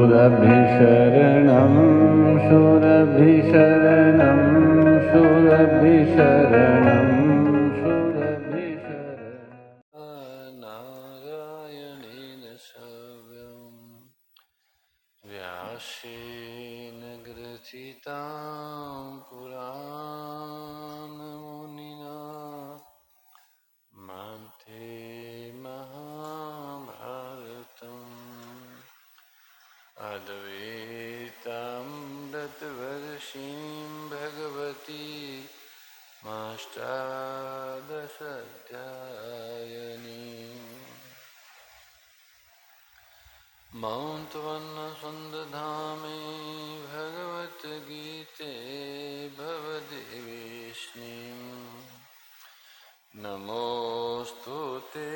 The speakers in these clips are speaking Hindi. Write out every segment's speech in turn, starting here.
शरणं शूरभिशरणं शूरभिशरणं शूरभिशरणं नारायणेन सव्यं व्यासेन ग्रथितां पुराणमुनिना मध्ये महाभारतम् अद्वैतामृतवर्षिणीं भगवती माष्टादशाध्यायिनीं मौन्तवन्नसुन्दधामे भगवद्गीते भवदेवेश्नीं नमोऽस्तु ते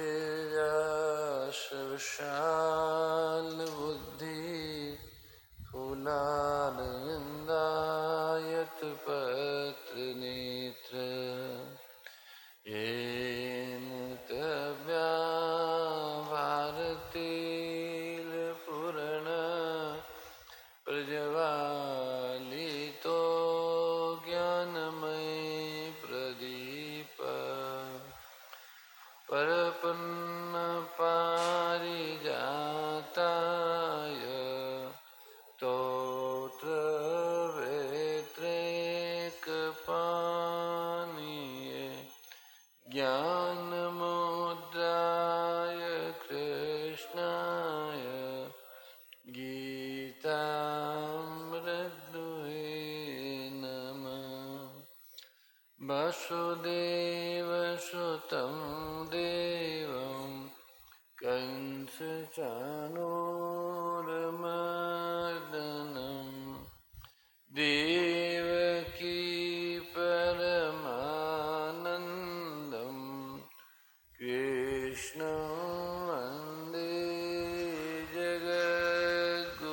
व्यासविशालबुद्धि फुलालयन्दायतपत्रनेत्र येन तव्याभारतीर्पुरण प्रज्वालितो ज्ञानमय प्रदीप परपन्नपारिजाताय स्तोत्रवेत्रैकपाणिये ज्ञानमुद्राय कृष्णाय गीतामृतदुहे नमः। वसुदेवसुतं देवं कंसचाणूरमर्दनं देवकी परमानन्दं कृष्णं वन्दे जगद्गुरुम्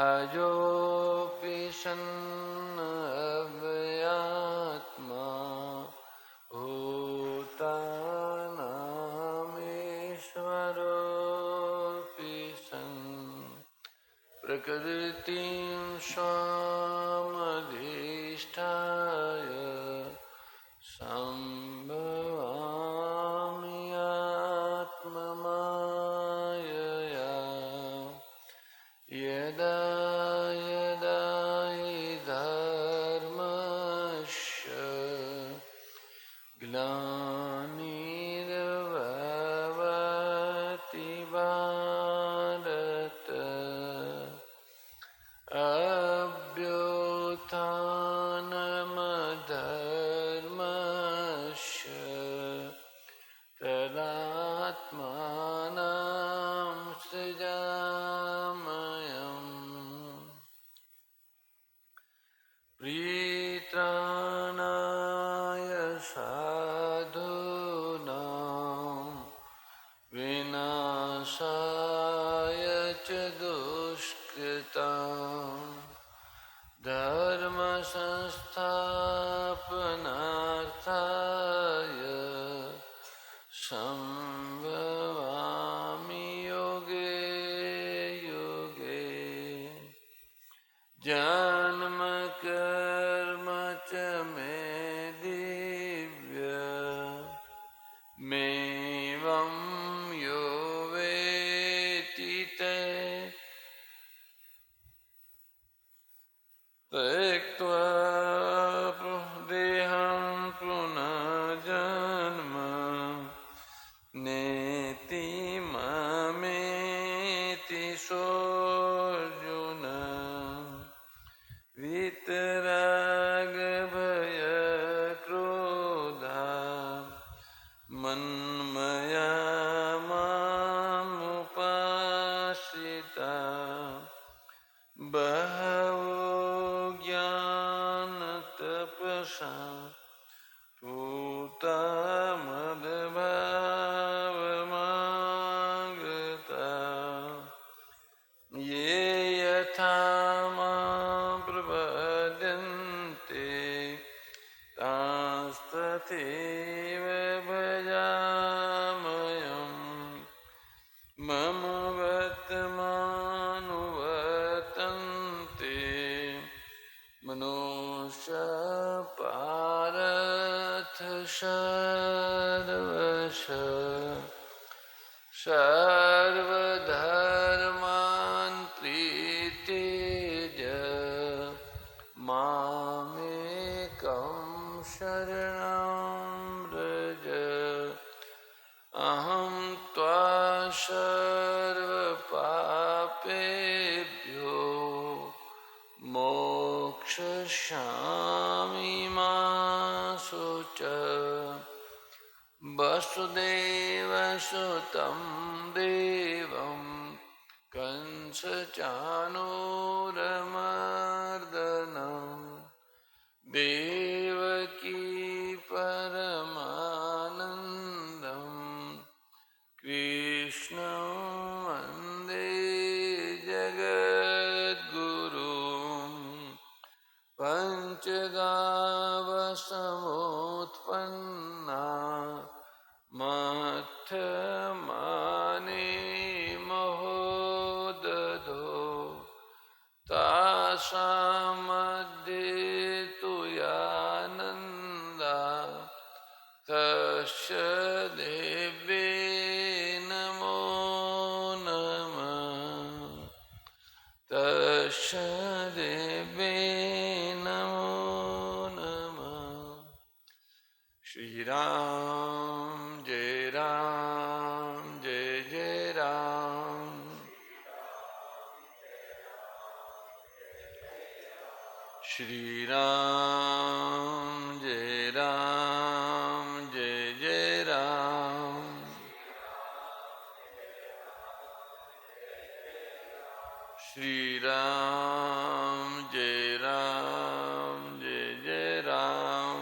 अजोऽपि सन्नव्यात्मा भूतानामीश्वरोऽपि सन् प्रकृतिं स्वामधिष्ठाय सम्भवामि आत्ममायया यदा यदा हि धर्मस्य ग्लानिर्भवति भारत अभ्युत्थानमधर्मस्य तदात्मानं सृजाम्यहम् परित्राणाय साधूनां विनाशाय च दुष्कृतां धर्मसंस्थापनार्थाय सम्भवामि युगे युगे जन्मकर्म च मे दिव्य मेवं यो वेत्ति त्यक्त्वा देहं पुनर्जन्म नेति मामेति सोऽर्जुन वीतरागभयक्रोधा मन्मया मामुपाश्रिता बहवो ज्ञानतपसा पूता मद्भावमागता ये यथा मां प्रपद्यन्ते तांस्तथैव भजाम्यहम् मम वर्तमानमनोरथम् पश्यामि मा शुच वसुदेवसुतं देवं कंसचाणूरमर्दनं देवकी परमानन्दं कृष्णं वन्दे जगद्गुरुं पञ्चगावसमुत्पन्ना मथमाने महोदधो तासां मध्ये तु यानन्दा तस्य देवे नमो नमः तस्य देवे नमो नमः। श्री राम जय राम जय जय राम श्री राम जय राम जय जय राम श्री राम जय राम जय जय राम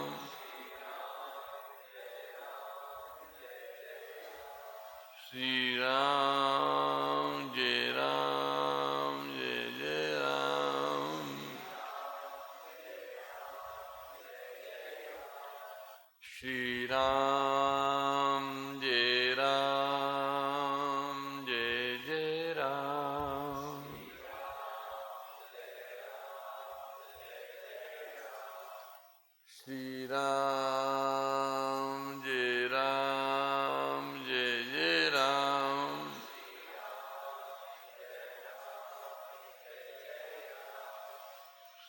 श्री राम जय राम जय जय राम श्री राम जय राम जय जय राम श्री राम जय राम जय जय राम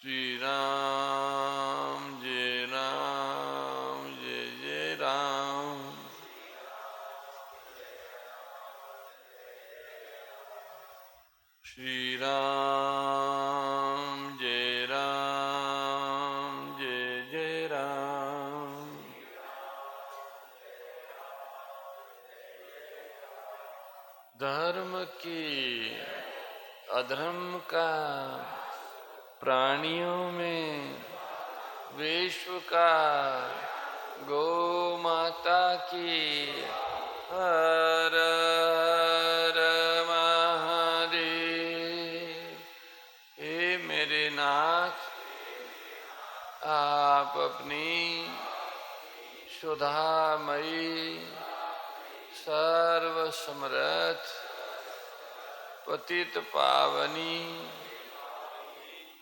श्री राम जय राम जय जय राम श्री राम जय राम जय जय राम धर्म की अधर्म का प्राणियों में विश्व का गौ माता की हर हर महादेव। हे मेरे नाथ आप अपनी सुधामयी सर्वसमर्थ पतित पावनी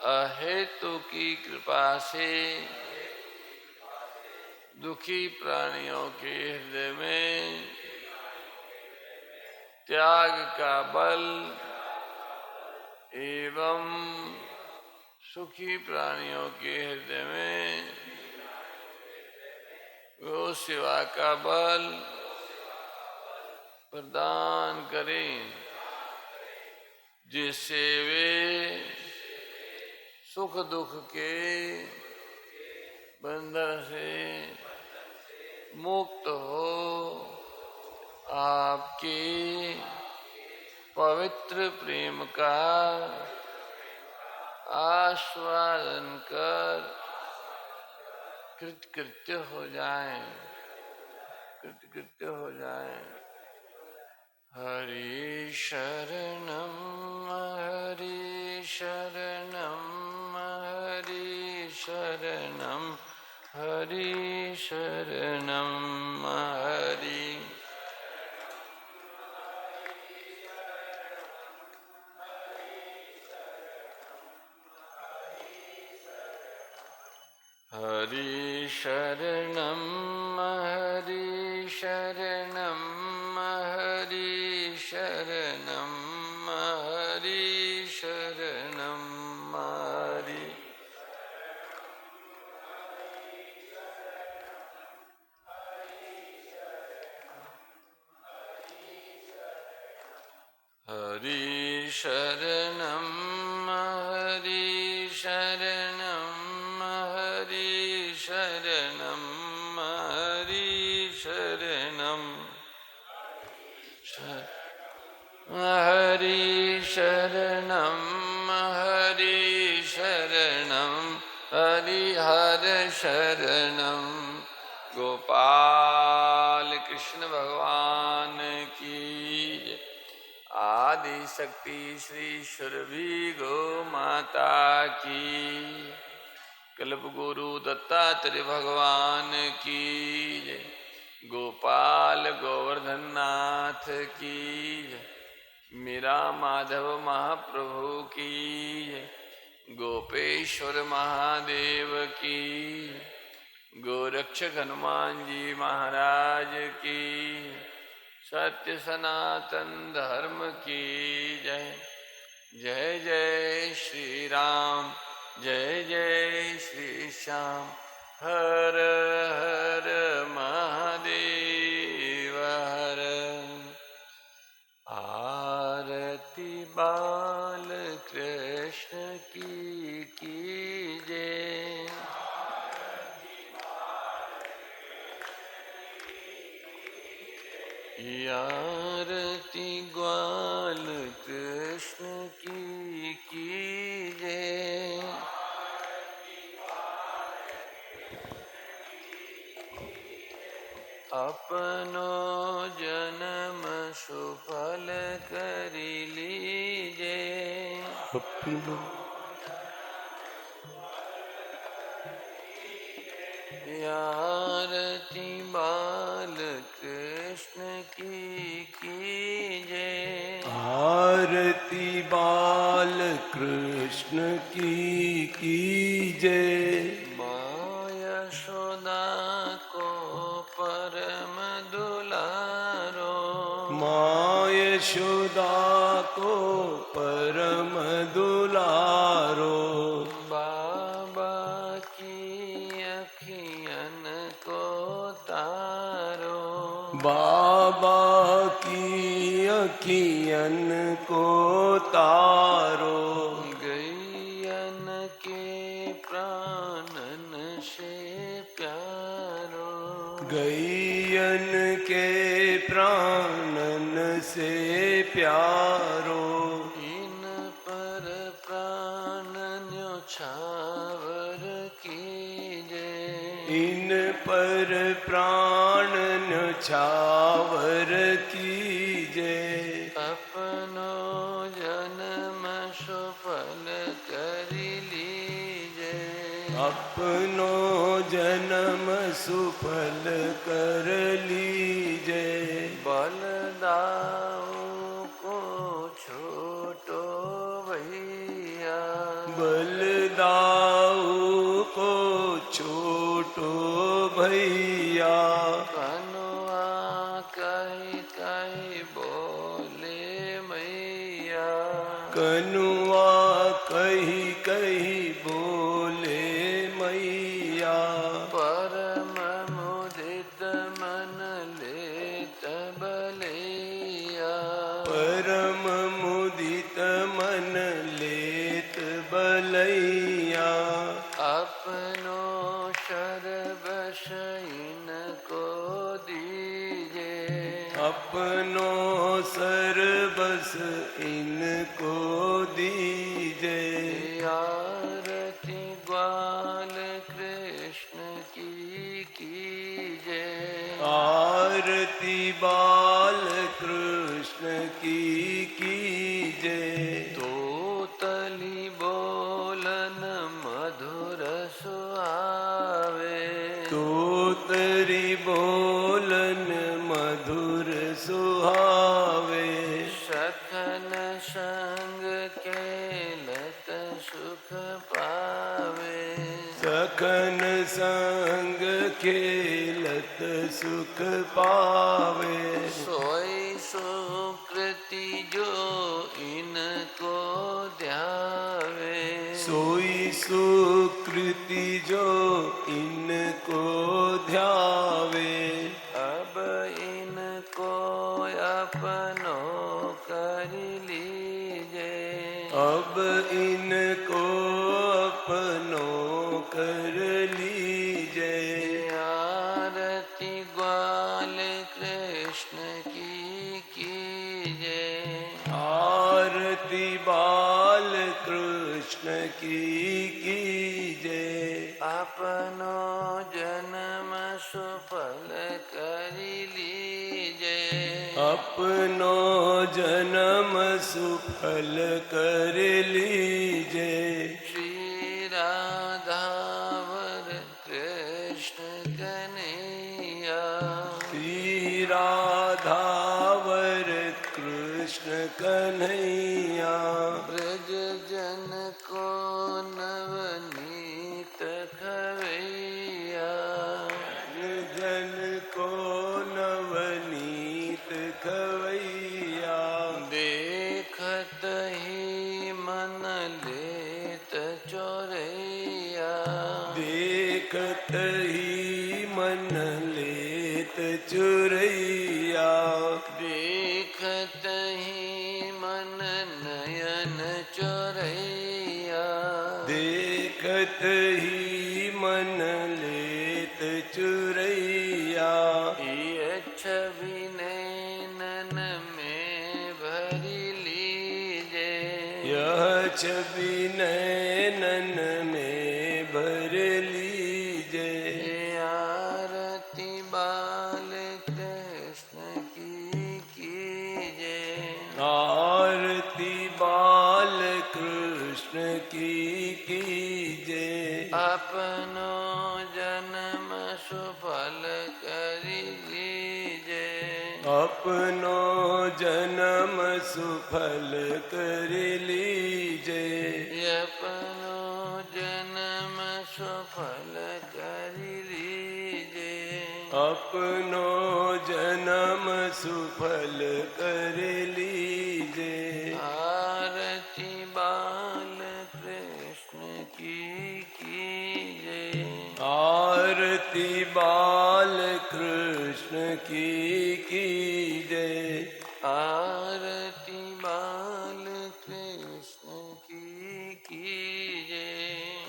अहेतु की कृपा से दुखी प्राणियों के हृदय में त्याग का बल एवं सुखी प्राणियों के हृदय में गौ सेवा का बल प्रदान करें, जिससे वे सुख दुख के बंधन से मुक्त हो आपके पवित्र प्रेम का आस्वादन कर कृतकृत्य हो जाएं, कृतकृत्य हो जाएं। हरि शरणम हरि शरणम हरि शरणम हरि शरणम हरि हरि शरणम हरि शरणम हरि शरणम हरि शरणम हरि हरि शरणम हरि शरणम शरणम। गोपाल कृष्ण भगवान की जय। आदि शक्ति श्री सुरभि गो माता की। कल्प गुरु दत्तात्रेय भगवान की जय। गोपाल गोवर्धन नाथ की जय। मीरा माधव महाप्रभु की जय। गोपेश्वर महादेव की। गोरक्षक हनुमान जी महाराज की। सत्य सनातन धर्म की जय। जय जय श्री राम, जय जय श्री श्याम। हर हर महादेव हर। आरती बाल कृष्ण की जय। आरती ग्वाल कृष्ण की जय। अपनो जन्म सुफल करि लीजे। आरती बाल कृष्ण की जय। आरती बाल कृष्ण की जय। माँ यशोदा को परम दुलारो। माँ यशोदा को परम दुलारो। बाबा की अखियन को तारो। बाबा की अखियन को तारो। गैयन के प्राणन से प्यारो। गैयन के प्राणन से प्यारो। इन पर प्राण न्योछावर कीजे। इन पर प्राण न्योछावर कीजे। अपनो जन्म सफल करि लीजे। अपनो जन्म सुफल कर लीजे। बलदाऊ को छोटो भैया। बलदाऊ को छोटो भैया। कनुआ कही कही बोले मैया। कनुआ कही कही बोले मैया। परम मुदित मन लेत बलैया। परम मुदित मन लेत बलैया। अपनो सर्वस इनको दीजे। अपनो सर्वस इनको दीजे। आरती ग्वाल कृष्ण की जय। आरती बाल कृष्ण की जय। तोतली बोलन मधुर सुहावे। तोतरी बोलन मधुर सुहावे। सखन संग खेलत सुख पावे। सखन संग खेलत सुख पावे। सोई सुकृति जो इनको ध्यावे। सोई सुकृति जो इनको ध्यावे। अब इनको अपनो कर लीजे। अब इनको अपनो कर लीजे। आरती ग्वाल कृष्ण की जय। आरती बाल कृष्ण की जय। अपनो जन्म सुफल करि लीजे। अपनो जन्म सुफल कर लीजे। श्री राधावर कृष्ण कन्हैया। श्री राधावर कृष्ण कन्हैया। ब्रज जन को नवनीत खवैया। जन को नवनीत खवैया। देखत ही मन लेत चोरैया। देखत ही मन लेत चुरैया। देखत ही मन नयन चोरैया। देखत ही मन लेत चुरैया। ये छवि नैनन में भरी लीजे। यह छवि नैनन में भर लीजे। आरती बाल कृष्ण की कीजे। आरती बाल कृष्ण की कीजे। अपनो जन्म सुफल करि लीजे। अपनो जन्म सुफल कर लीजे। अपनो जन्म सुफल करि लीजे। अपनो जन्म सुफल कर लीजे। आरती बाल कृष्ण की कीजे। आरती बाल कृष्ण की कीजे। आरती बाल कृष्ण की कीजे।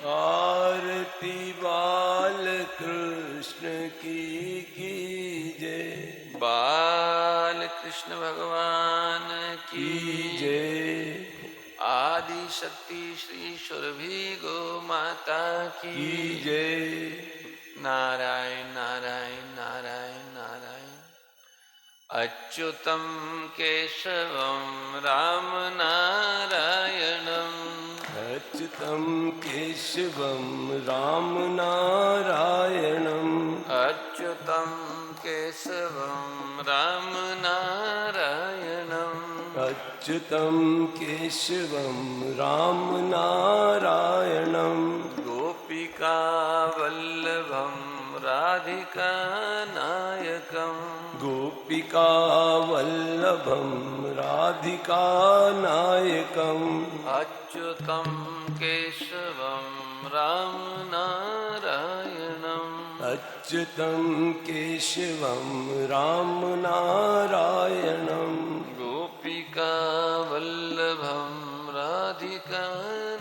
आरती बाल कृष्ण की कीजे। बाल कृष्ण भगवान की कीजे। आदि शक्ति श्री सुरभि गो माता की कीजे। नारायण नारायण नारायण नारायण। अच्युतम केशवम राम नारायणम। अच्युतं केशवं राम नारायणम्। अच्युतम केशवम राम नारायणम। अच्युतं केशवं राम नारायणम्। गोपिका वल्लभम राधिका नायकम। गोपिका वल्लभं राधिका नायकम्। अच्युतम केशवम राम नारायणम। अच्युतं केशवं राम नारायणम्। गोपिका वल्लभम राधिका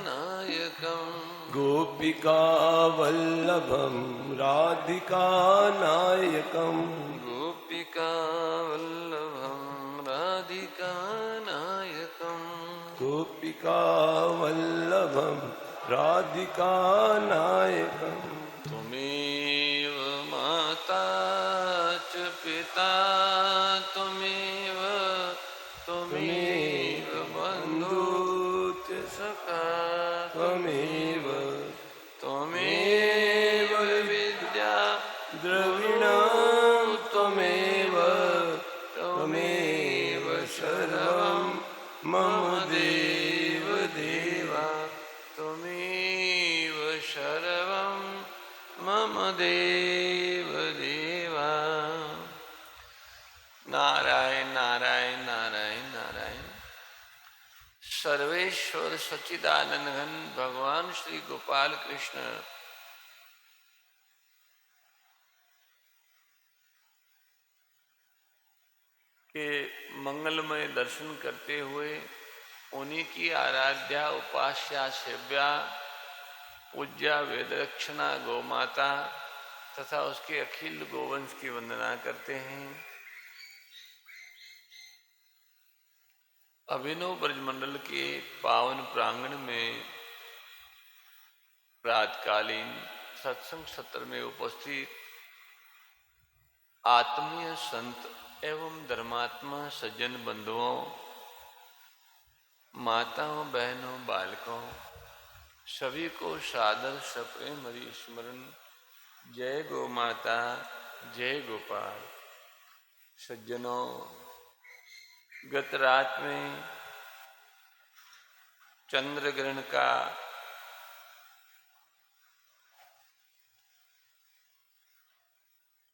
नायकम। गोपिका वल्लभं राधिका नायकम्। गोपिका वल्लभम राधिका नायकम। गोपिका वल्लभं राधिका नायकम्। त्वमेव माता च पिता त्वमेव त्वमेव बन्धु बन्धुश्च सखा त्वमेव। त्वमेव विद्या द्रविणं त्वमेव। त्वमेव सर्वं मम देव देवा। त्वमेव सर्वं मम देव देवा। नारायण नारायण नारायण नारायण। सर्वेश्वर सच्चिदानंद घन भगवान श्री गोपाल कृष्ण के मंगलमय दर्शन करते हुए उन्हीं की आराध्या उपास्या सेव्या पूज्या वेदरक्षणा गौमाता तथा उसके अखिल गोवंश की वंदना करते हैं। अभिनव ब्रजमंडल के पावन प्रांगण में प्रातकालीन सत्संग सत्र में उपस्थित आत्मीय संत एवं धर्मात्मा सज्जन बंधुओं, माताओं, बहनों, बालकों, सभी को सादर सप्रेम हरि स्मरण। जय गो माता, जय गोपाल। सज्जनों, गत रात में चंद्र ग्रहण का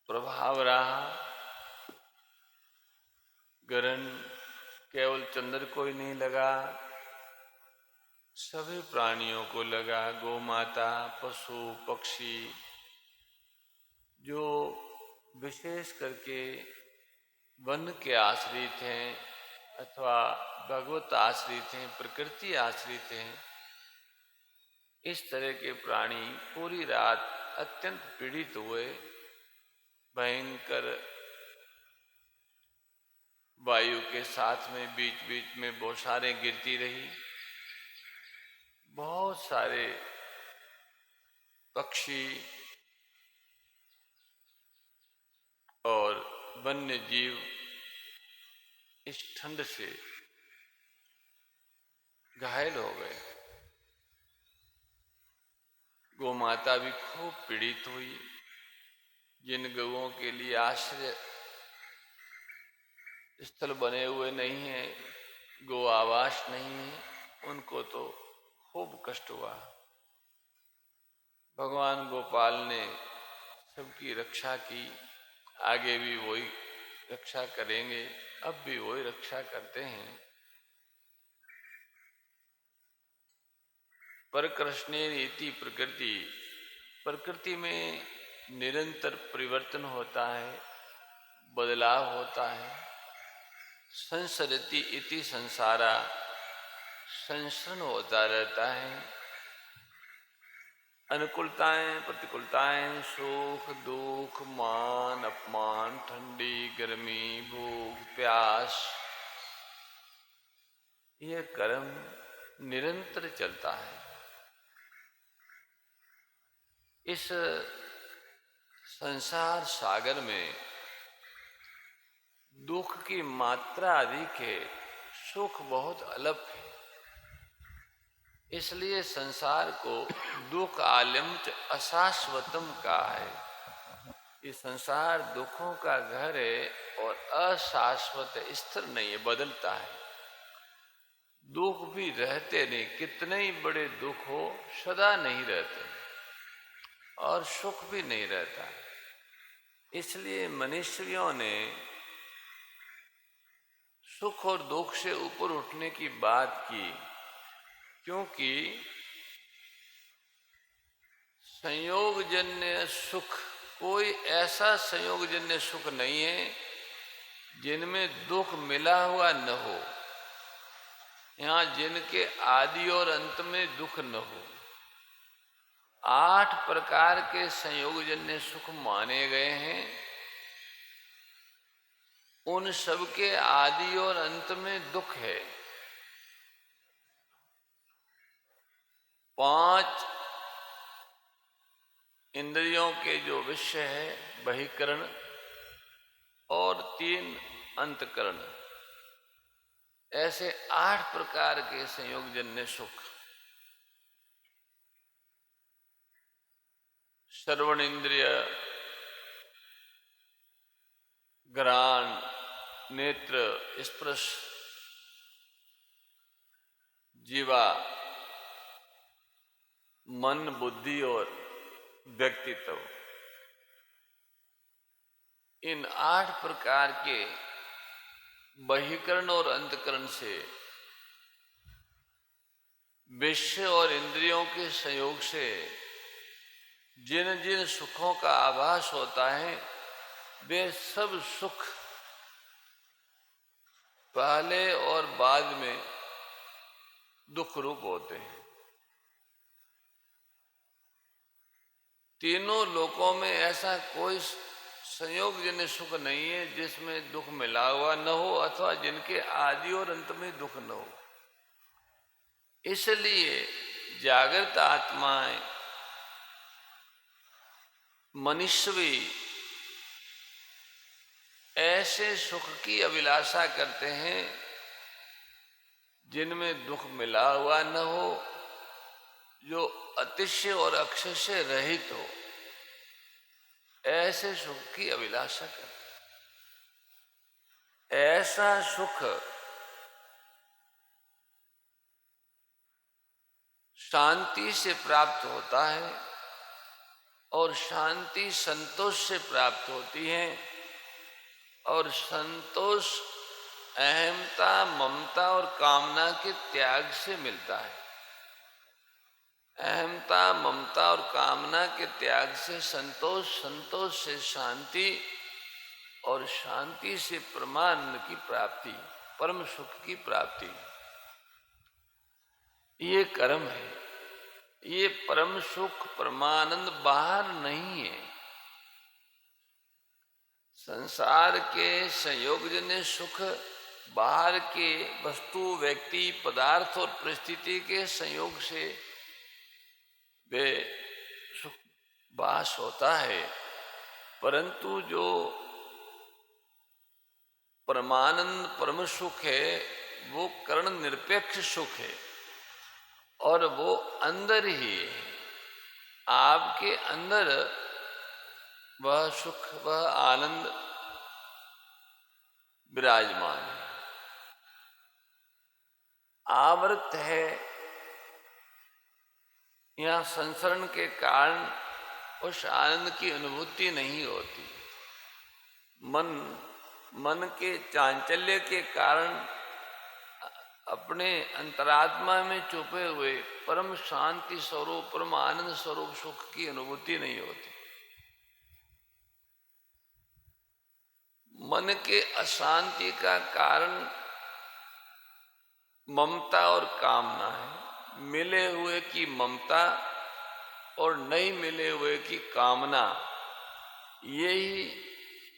प्रभाव रहा। ग्रहण केवल चंद्र को ही नहीं लगा, सभी प्राणियों को लगा। गौ माता, पशु, पक्षी, जो विशेष करके वन के आश्रित हैं अथवा भगवत आश्रित हैं, प्रकृति आश्रित हैं, इस तरह के प्राणी पूरी रात अत्यंत पीड़ित हुए। भयंकर वायु के साथ में बीच बीच में बौछारें गिरती रही। बहुत सारे पक्षी और वन्य जीव इस ठंड से घायल हो गए। गौ माता भी खूब पीड़ित हुई। जिन गौओं के लिए आश्रय स्थल बने हुए नहीं है, गो आवास नहीं है, उनको तो खूब कष्ट हुआ। भगवान गोपाल ने सबकी रक्षा की, आगे भी वही रक्षा करेंगे, अब भी वही रक्षा करते हैं। पर कृष्णे नीति प्रकृति, प्रकृति में निरंतर परिवर्तन होता है, बदलाव होता है। संसरति इति संसारा, संसरण होता रहता है। अनुकूलताएं, प्रतिकूलताएं, सुख दुख, मान अपमान, ठंडी गर्मी, भूख प्यास, यह कर्म निरंतर चलता है। इस संसार सागर में दुख की मात्रा अधिक है, सुख बहुत अल्प है। इसलिए संसार को दुख आलम च अशाश्वतम कहा है। ये संसार दुखों का घर है और अशाश्वत है, स्थिर नहीं है, बदलता है। दुख भी रहते नहीं, कितने ही बड़े दुख हो सदा नहीं रहते, और सुख भी नहीं रहता। इसलिए मनुष्यों ने सुख और दुख से ऊपर उठने की बात की, क्योंकि संयोगजन्य सुख, कोई ऐसा संयोगजन्य सुख नहीं है जिनमें दुख मिला हुआ न हो, यहाँ जिनके आदि और अंत में दुख न हो। 8 प्रकार के संयोगजन्य सुख माने गए हैं, उन सब के आदि और अंत में दुख है। 5 इंद्रियों के जो विषय है बहिकरण, और 3 अंतकरण, ऐसे 8 प्रकार के संयोगजन्य सुख। श्रवण इंद्रिय, घ्राण, नेत्र, स्पर्श, जीवा, मन, बुद्धि और व्यक्तित्व, इन 8 प्रकार के बहिकरण और अंतकरण से विषय और इंद्रियों के संयोग से जिन जिन सुखों का आभास होता है, वे सब सुख पहले और बाद में दुख रूप होते हैं। तीनों लोकों में ऐसा कोई संयोगजन्य सुख नहीं है जिसमें दुख मिला हुआ न हो, अथवा जिनके आदि और अंत में दुख न हो। इसलिए जागृत आत्माएं मनुष्य भी ऐसे सुख की अभिलाषा करते हैं जिनमें दुख मिला हुआ न हो, जो अतिशय और अक्षय से रहित हो, ऐसे सुख की अभिलाषा करते हैं। ऐसा सुख शांति से प्राप्त होता है और शांति संतोष से प्राप्त होती है और संतोष अहमता, ममता और कामना के त्याग से मिलता है। अहमता, ममता और कामना के त्याग से संतोष, संतोष से शांति और शांति से परमानंद की प्राप्ति, परम सुख की प्राप्ति। ये कर्म है। ये परम सुख, परमानंद बाहर नहीं है। संसार के संयोगजन्य सुख बाहर के वस्तु, व्यक्ति, पदार्थ और परिस्थिति के संयोग से वे सुख वास होता है, परंतु जो परमानंद परम सुख है वो कर्ण निरपेक्ष सुख है और वो अंदर ही है। आपके अंदर वह सुख, वह आनंद विराजमान है, आवृत है। यहाँ संसरण के कारण उस आनंद की अनुभूति नहीं होती। मन के चांचल्य के कारण अपने अंतरात्मा में छुपे हुए परम शांति स्वरूप, परम आनंद स्वरूप सुख की अनुभूति नहीं होती। मन के अशांति का कारण ममता और कामना है। मिले हुए की ममता और नहीं मिले हुए की कामना, यही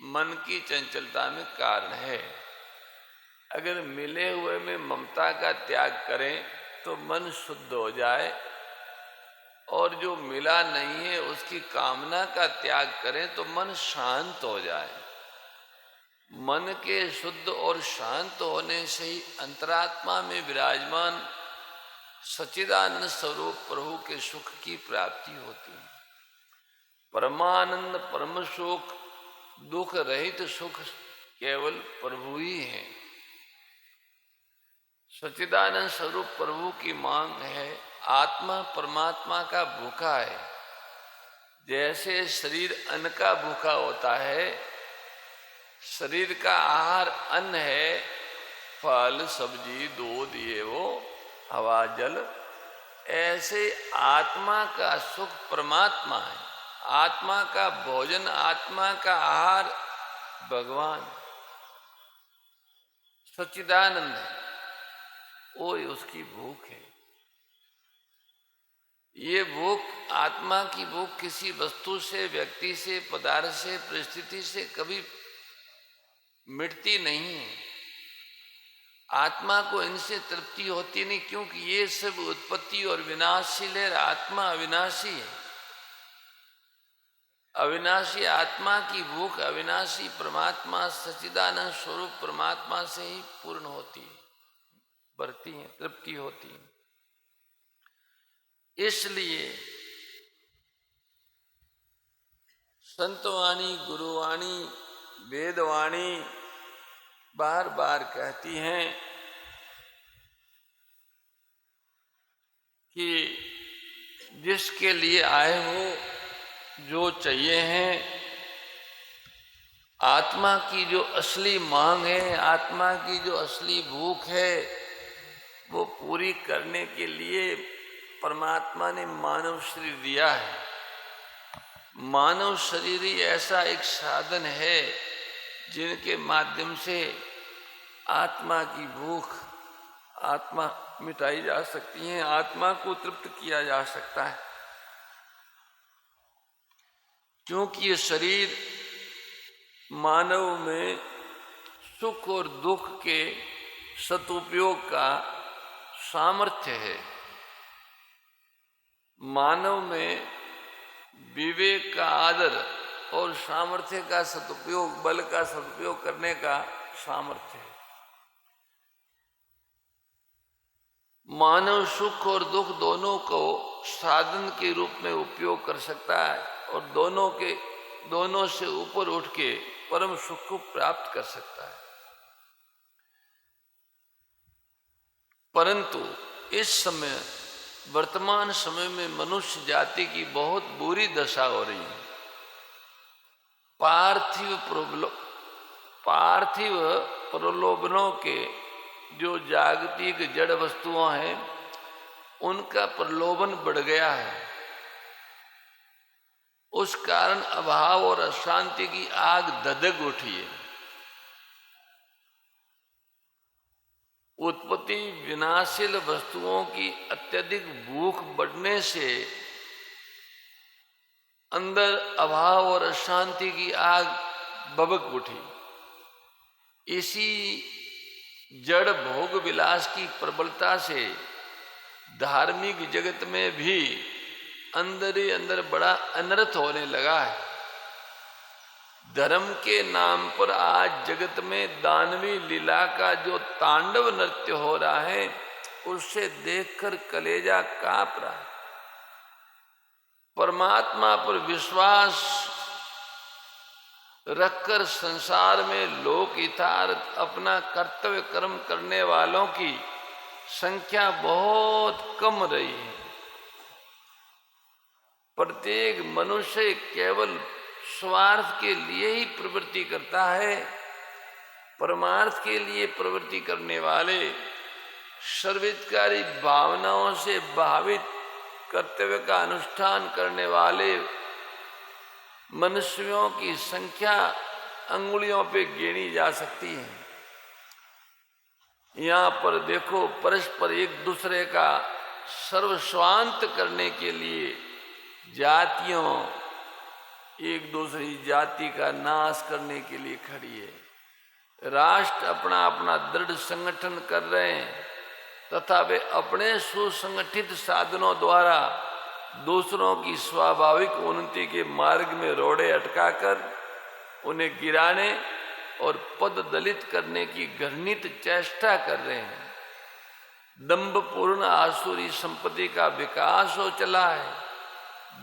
मन की चंचलता में कारण है। अगर मिले हुए में ममता का त्याग करें तो मन शुद्ध हो जाए और जो मिला नहीं है उसकी कामना का त्याग करें तो मन शांत हो जाए। मन के शुद्ध और शांत होने से ही अंतरात्मा में विराजमान सच्चिदानंद स्वरूप प्रभु के सुख की प्राप्ति होती है। परमानंद, परम सुख, दुख रहित सुख केवल प्रभु ही है। सच्चिदानंद स्वरूप प्रभु की मांग है। आत्मा परमात्मा का भूखा है। जैसे शरीर अन्न का भूखा होता है, शरीर का आहार अन्न है, फल, सब्जी, दूध, ये वो हवा, जल, ऐसे आत्मा का सुख परमात्मा है। आत्मा का भोजन, आत्मा का आहार भगवान सच्चिदानंद है, वो उसकी भूख है। ये भूख, आत्मा की भूख किसी वस्तु से, व्यक्ति से, पदार्थ से, परिस्थिति से कभी मिटती नहीं है। आत्मा को इनसे तृप्ति होती नहीं, क्योंकि ये सब उत्पत्ति और विनाशशील है। आत्मा अविनाशी है। अविनाशी आत्मा की भूख अविनाशी परमात्मा सच्चिदानंद स्वरूप परमात्मा से ही पूर्ण होती है, बढ़ती है, तृप्ति होती है। इसलिए संतवाणी, गुरुवाणी, वेदवाणी बार बार कहती हैं कि जिसके लिए आए हो, जो चाहिए है, आत्मा की जो असली मांग है, आत्मा की जो असली भूख है, वो पूरी करने के लिए परमात्मा ने मानव शरीर दिया है। मानव शरीर ही ऐसा एक साधन है जिनके माध्यम से आत्मा की भूख, आत्मा मिटाई जा सकती है, आत्मा को तृप्त किया जा सकता है। क्योंकि ये शरीर मानव में सुख और दुख के सदुपयोग का सामर्थ्य है। मानव में विवेक का आदर और सामर्थ्य का सदुपयोग, बल का सदुपयोग करने का सामर्थ्य है। मानव सुख और दुख दोनों को साधन के रूप में उपयोग कर सकता है और दोनों से ऊपर उठ के परम सुख को प्राप्त कर सकता है। परंतु इस समय, वर्तमान समय में मनुष्य जाति की बहुत बुरी दशा हो रही है। पार्थिव प्रलोभनों के जो जागतिक जड़ वस्तुओं हैं, उनका प्रलोभन बढ़ गया है। उस कारण अभाव और अशांति की आग धधक उठी है। उत्पत्ति विनाशील वस्तुओं की अत्यधिक भूख बढ़ने से अंदर अभाव और अशांति की आग भभक उठी। इसी जड़ भोग विलास की प्रबलता से धार्मिक जगत में भी अंदर ही अंदर बड़ा अनर्थ होने लगा है। धर्म के नाम पर आज जगत में दानवी लीला का जो तांडव नृत्य हो रहा है, उससे देखकर कलेजा कांप रहा है। परमात्मा पर विश्वास रखकर संसार में लोक हितार्थ अपना कर्तव्य कर्म करने वालों की संख्या बहुत कम रही है। प्रत्येक मनुष्य केवल स्वार्थ के लिए ही प्रवृत्ति करता है। परमार्थ के लिए प्रवृत्ति करने वाले, सर्वहितकारी भावनाओं से भावित कर्तव्य का अनुष्ठान करने वाले मनुष्यों की संख्या अंगुलियों पे गिनी जा सकती है। यहाँ पर देखो, परस्पर एक दूसरे का सर्वस्वांत करने के लिए जातियों एक दूसरी जाति का नाश करने के लिए खड़ी है। राष्ट्र अपना अपना दृढ़ संगठन कर रहे हैं तथा वे अपने सुसंगठित साधनों द्वारा दूसरों की स्वाभाविक उन्नति के मार्ग में रोड़े अटकाकर उन्हें गिराने और पद दलित करने की घृणित चेष्टा कर रहे हैं। दंभपूर्ण आसुरी संपत्ति का विकास हो चला है।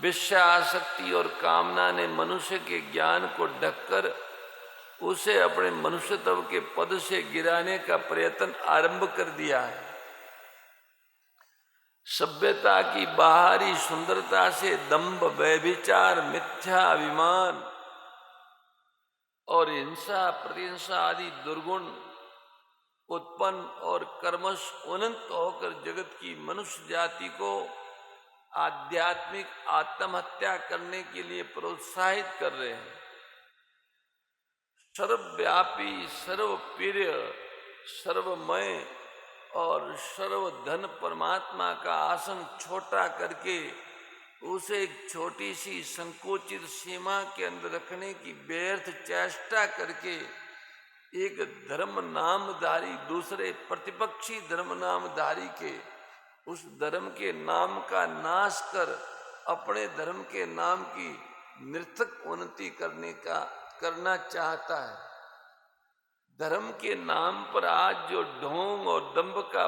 विषय आसक्ति और कामना ने मनुष्य के ज्ञान को ढककर उसे अपने मनुष्यत्व के पद से गिराने का प्रयत्न आरंभ कर दिया है। सभ्यता की बाहरी सुंदरता से दंभ, व्यभिचार, मिथ्या अभिमान और हिंसा, प्रतिहिंसा आदि दुर्गुण उत्पन्न और कर्मश उन्नत होकर जगत की मनुष्य जाति को आध्यात्मिक आत्महत्या करने के लिए प्रोत्साहित कर रहे हैं। सर्वव्यापी, सर्वप्रिय, सर्वमय और सर्वधन परमात्मा का आसन छोटा करके उसे एक छोटी सी संकोचित सीमा के अंदर रखने की व्यर्थ चेष्टा करके एक धर्म नामधारी दूसरे प्रतिपक्षी धर्म नामधारी के उस धर्म के नाम का नाश कर अपने धर्म के नाम की निर्थक उन्नति करना चाहता है। धर्म के नाम पर आज जो ढोंग और दंभ का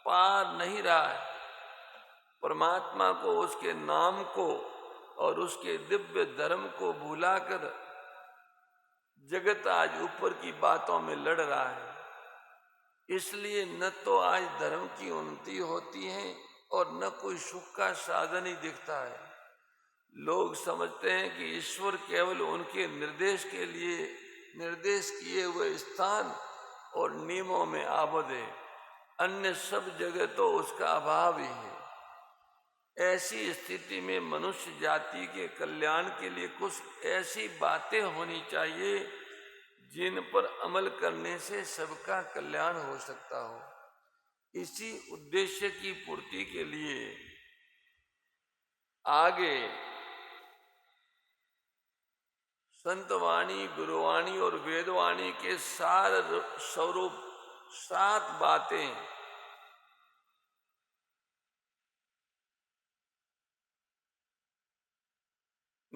पार नहीं रहा है, परमात्मा को, उसके नाम को और उसके दिव्य धर्म को भुलाकर जगत आज ऊपर की बातों में लड़ रहा है। इसलिए न तो आज धर्म की उन्नति होती है और न कोई सुख का साधन ही दिखता है। लोग समझते हैं कि ईश्वर केवल उनके निर्देश के लिए निर्देश किए हुए स्थान और नियमों में आबद्ध है, अन्य सब जगह तो उसका अभाव ही है। ऐसी स्थिति में मनुष्य जाति के कल्याण के लिए कुछ ऐसी बातें होनी चाहिए जिन पर अमल करने से सबका कल्याण हो सकता हो। इसी उद्देश्य की पूर्ति के लिए आगे संतवाणी, गुरुवाणी और वेदवाणी के सार स्वरूप 7 बातें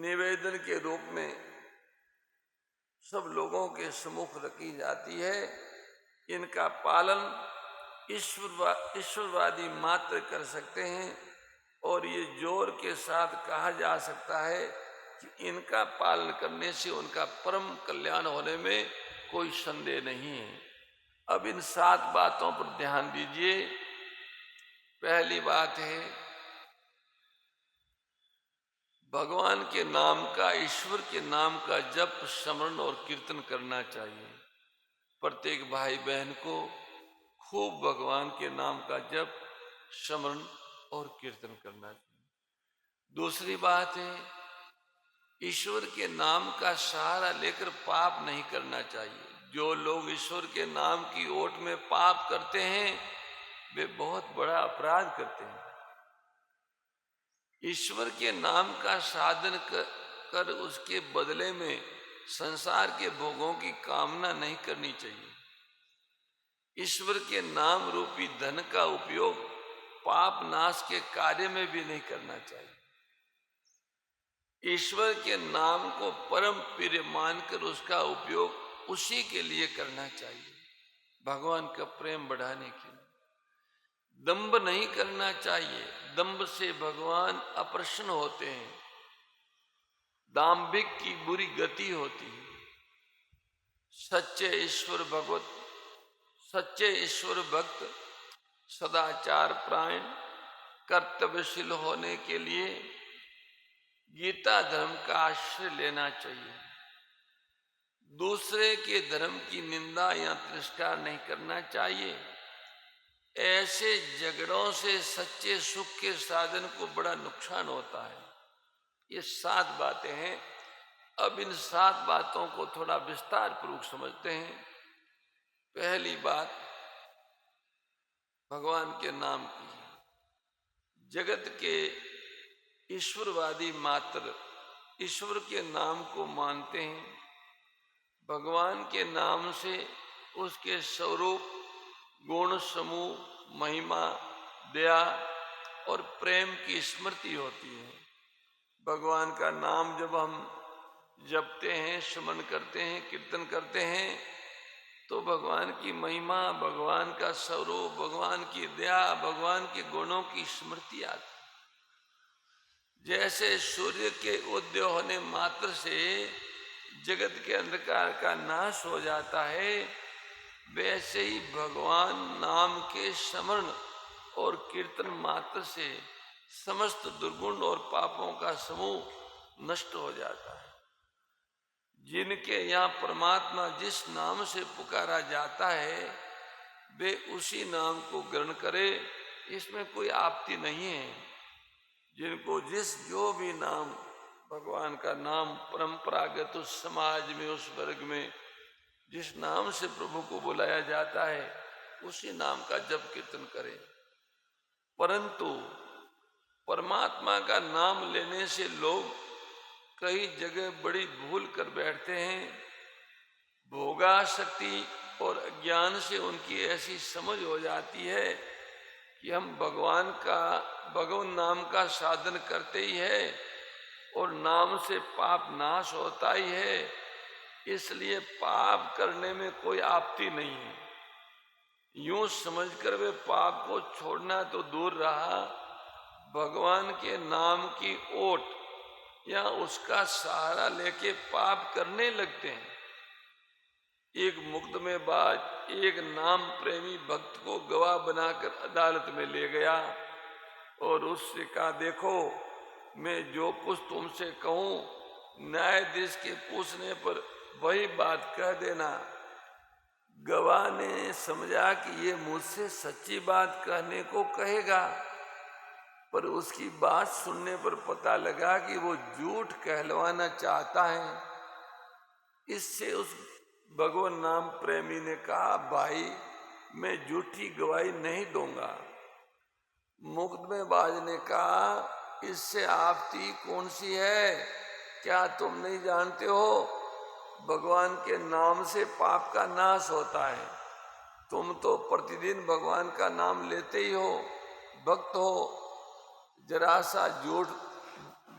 निवेदन के रूप में सब लोगों के सम्मुख रखी जाती है। इनका पालन ईश्वरवादी मात्र कर सकते हैं और ये जोर के साथ कहा जा सकता है कि इनका पालन करने से उनका परम कल्याण होने में कोई संदेह नहीं है। अब इन 7 बातों पर ध्यान दीजिए। पहली बात है, भगवान के नाम का, ईश्वर के नाम का जप, स्मरण और कीर्तन करना चाहिए। प्रत्येक भाई बहन को खूब भगवान के नाम का जप, स्मरण और कीर्तन करना चाहिए। दूसरी बात है, ईश्वर के नाम का सहारा लेकर पाप नहीं करना चाहिए। जो लोग ईश्वर के नाम की ओट में पाप करते हैं वे बहुत बड़ा अपराध करते हैं। ईश्वर के नाम का साधन कर उसके बदले में संसार के भोगों की कामना नहीं करनी चाहिए। ईश्वर के नाम रूपी धन का उपयोग पाप नाश के कार्य में भी नहीं करना चाहिए। ईश्वर के नाम को परम प्रिय मानकर उसका उपयोग उसी के लिए करना चाहिए, भगवान का प्रेम बढ़ाने के लिए। दंभ नहीं करना चाहिए, दंभ से भगवान अप्रसन्न होते हैं। दाम्भिक की बुरी गति होती है। सच्चे ईश्वर भक्त सदाचार प्राण कर्तव्यशील होने के लिए गीता धर्म का आश्रय लेना चाहिए। दूसरे के धर्म की निंदा या तिरस्कार नहीं करना चाहिए। ऐसे झगड़ों से सच्चे सुख के साधन को बड़ा नुकसान होता है। ये 7 बातें हैं। अब इन 7 बातों को थोड़ा विस्तार पूर्वक समझते हैं। पहली बात भगवान के नाम की। जगत के ईश्वरवादी मात्र ईश्वर के नाम को मानते हैं। भगवान के नाम से उसके स्वरूप, गुण समूह, महिमा, दया और प्रेम की स्मृति होती है। भगवान का नाम जब हम जपते हैं, स्मरण करते हैं, कीर्तन करते हैं तो भगवान की महिमा, भगवान का स्वरूप, भगवान की दया, भगवान के गुणों की स्मृति आती। जैसे सूर्य के उदय होने मात्र से जगत के अंधकार का नाश हो जाता है, वैसे ही भगवान नाम के स्मरण और कीर्तन मात्र से समस्त दुर्गुण और पापों का समूह नष्ट हो जाता है। जिनके यहाँ परमात्मा जिस नाम से पुकारा जाता है वे उसी नाम को ग्रहण करे, इसमें कोई आपत्ति नहीं है। जिनको जो भी नाम, भगवान का नाम परंपरागत उस समाज में, उस वर्ग में जिस नाम से प्रभु को बुलाया जाता है उसी नाम का जप कीर्तन करें। परंतु परमात्मा का नाम लेने से लोग कई जगह बड़ी भूल कर बैठते हैं। भोगासक्ति और अज्ञान से उनकी ऐसी समझ हो जाती है कि हम भगवान नाम का साधन करते ही है और नाम से पाप नाश होता ही है, इसलिए पाप करने में कोई आपत्ति नहीं है। यूं समझकर वे पाप को छोड़ना तो दूर रहा, भगवान के नाम की ओट या उसका सहारा लेके पाप करने लगते हैं। एक मुकदमेबाज एक नाम प्रेमी भक्त को गवाह बनाकर अदालत में ले गया और उससे कहा, देखो मैं जो कुछ तुमसे कहूं न्यायाधीश के पूछने पर वही बात कह देना। गवाह ने समझा कि ये मुझसे सच्ची बात कहने को कहेगा, पर उसकी बात सुनने पर पता लगा कि वो झूठ कहलवाना चाहता है। इससे उस भगवान नाम प्रेमी ने कहा, भाई मैं झूठी गवाही नहीं दूंगा। मुकदमेबाज ने कहा, इससे आपत्ति कौन सी है? क्या तुम नहीं जानते हो भगवान के नाम से पाप का नाश होता है? तुम तो प्रतिदिन भगवान का नाम लेते ही हो, भक्त हो।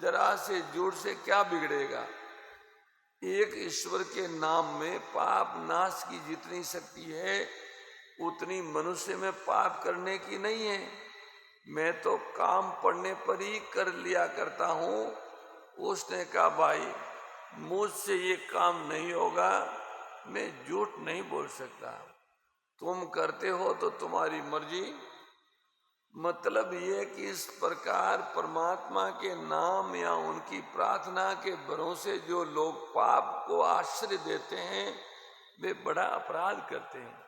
जरा से झूठ से क्या बिगड़ेगा। एक ईश्वर के नाम में पाप नाश की जितनी शक्ति है उतनी मनुष्य में पाप करने की नहीं है। मैं तो काम पड़ने पर ही कर लिया करता हूँ। उसने कहा भाई मुझसे ये काम नहीं होगा, मैं झूठ नहीं बोल सकता। तुम करते हो तो तुम्हारी मर्जी। मतलब ये कि इस प्रकार परमात्मा के नाम या उनकी प्रार्थना के भरोसे जो लोग पाप को आश्रय देते हैं वे बड़ा अपराध करते हैं।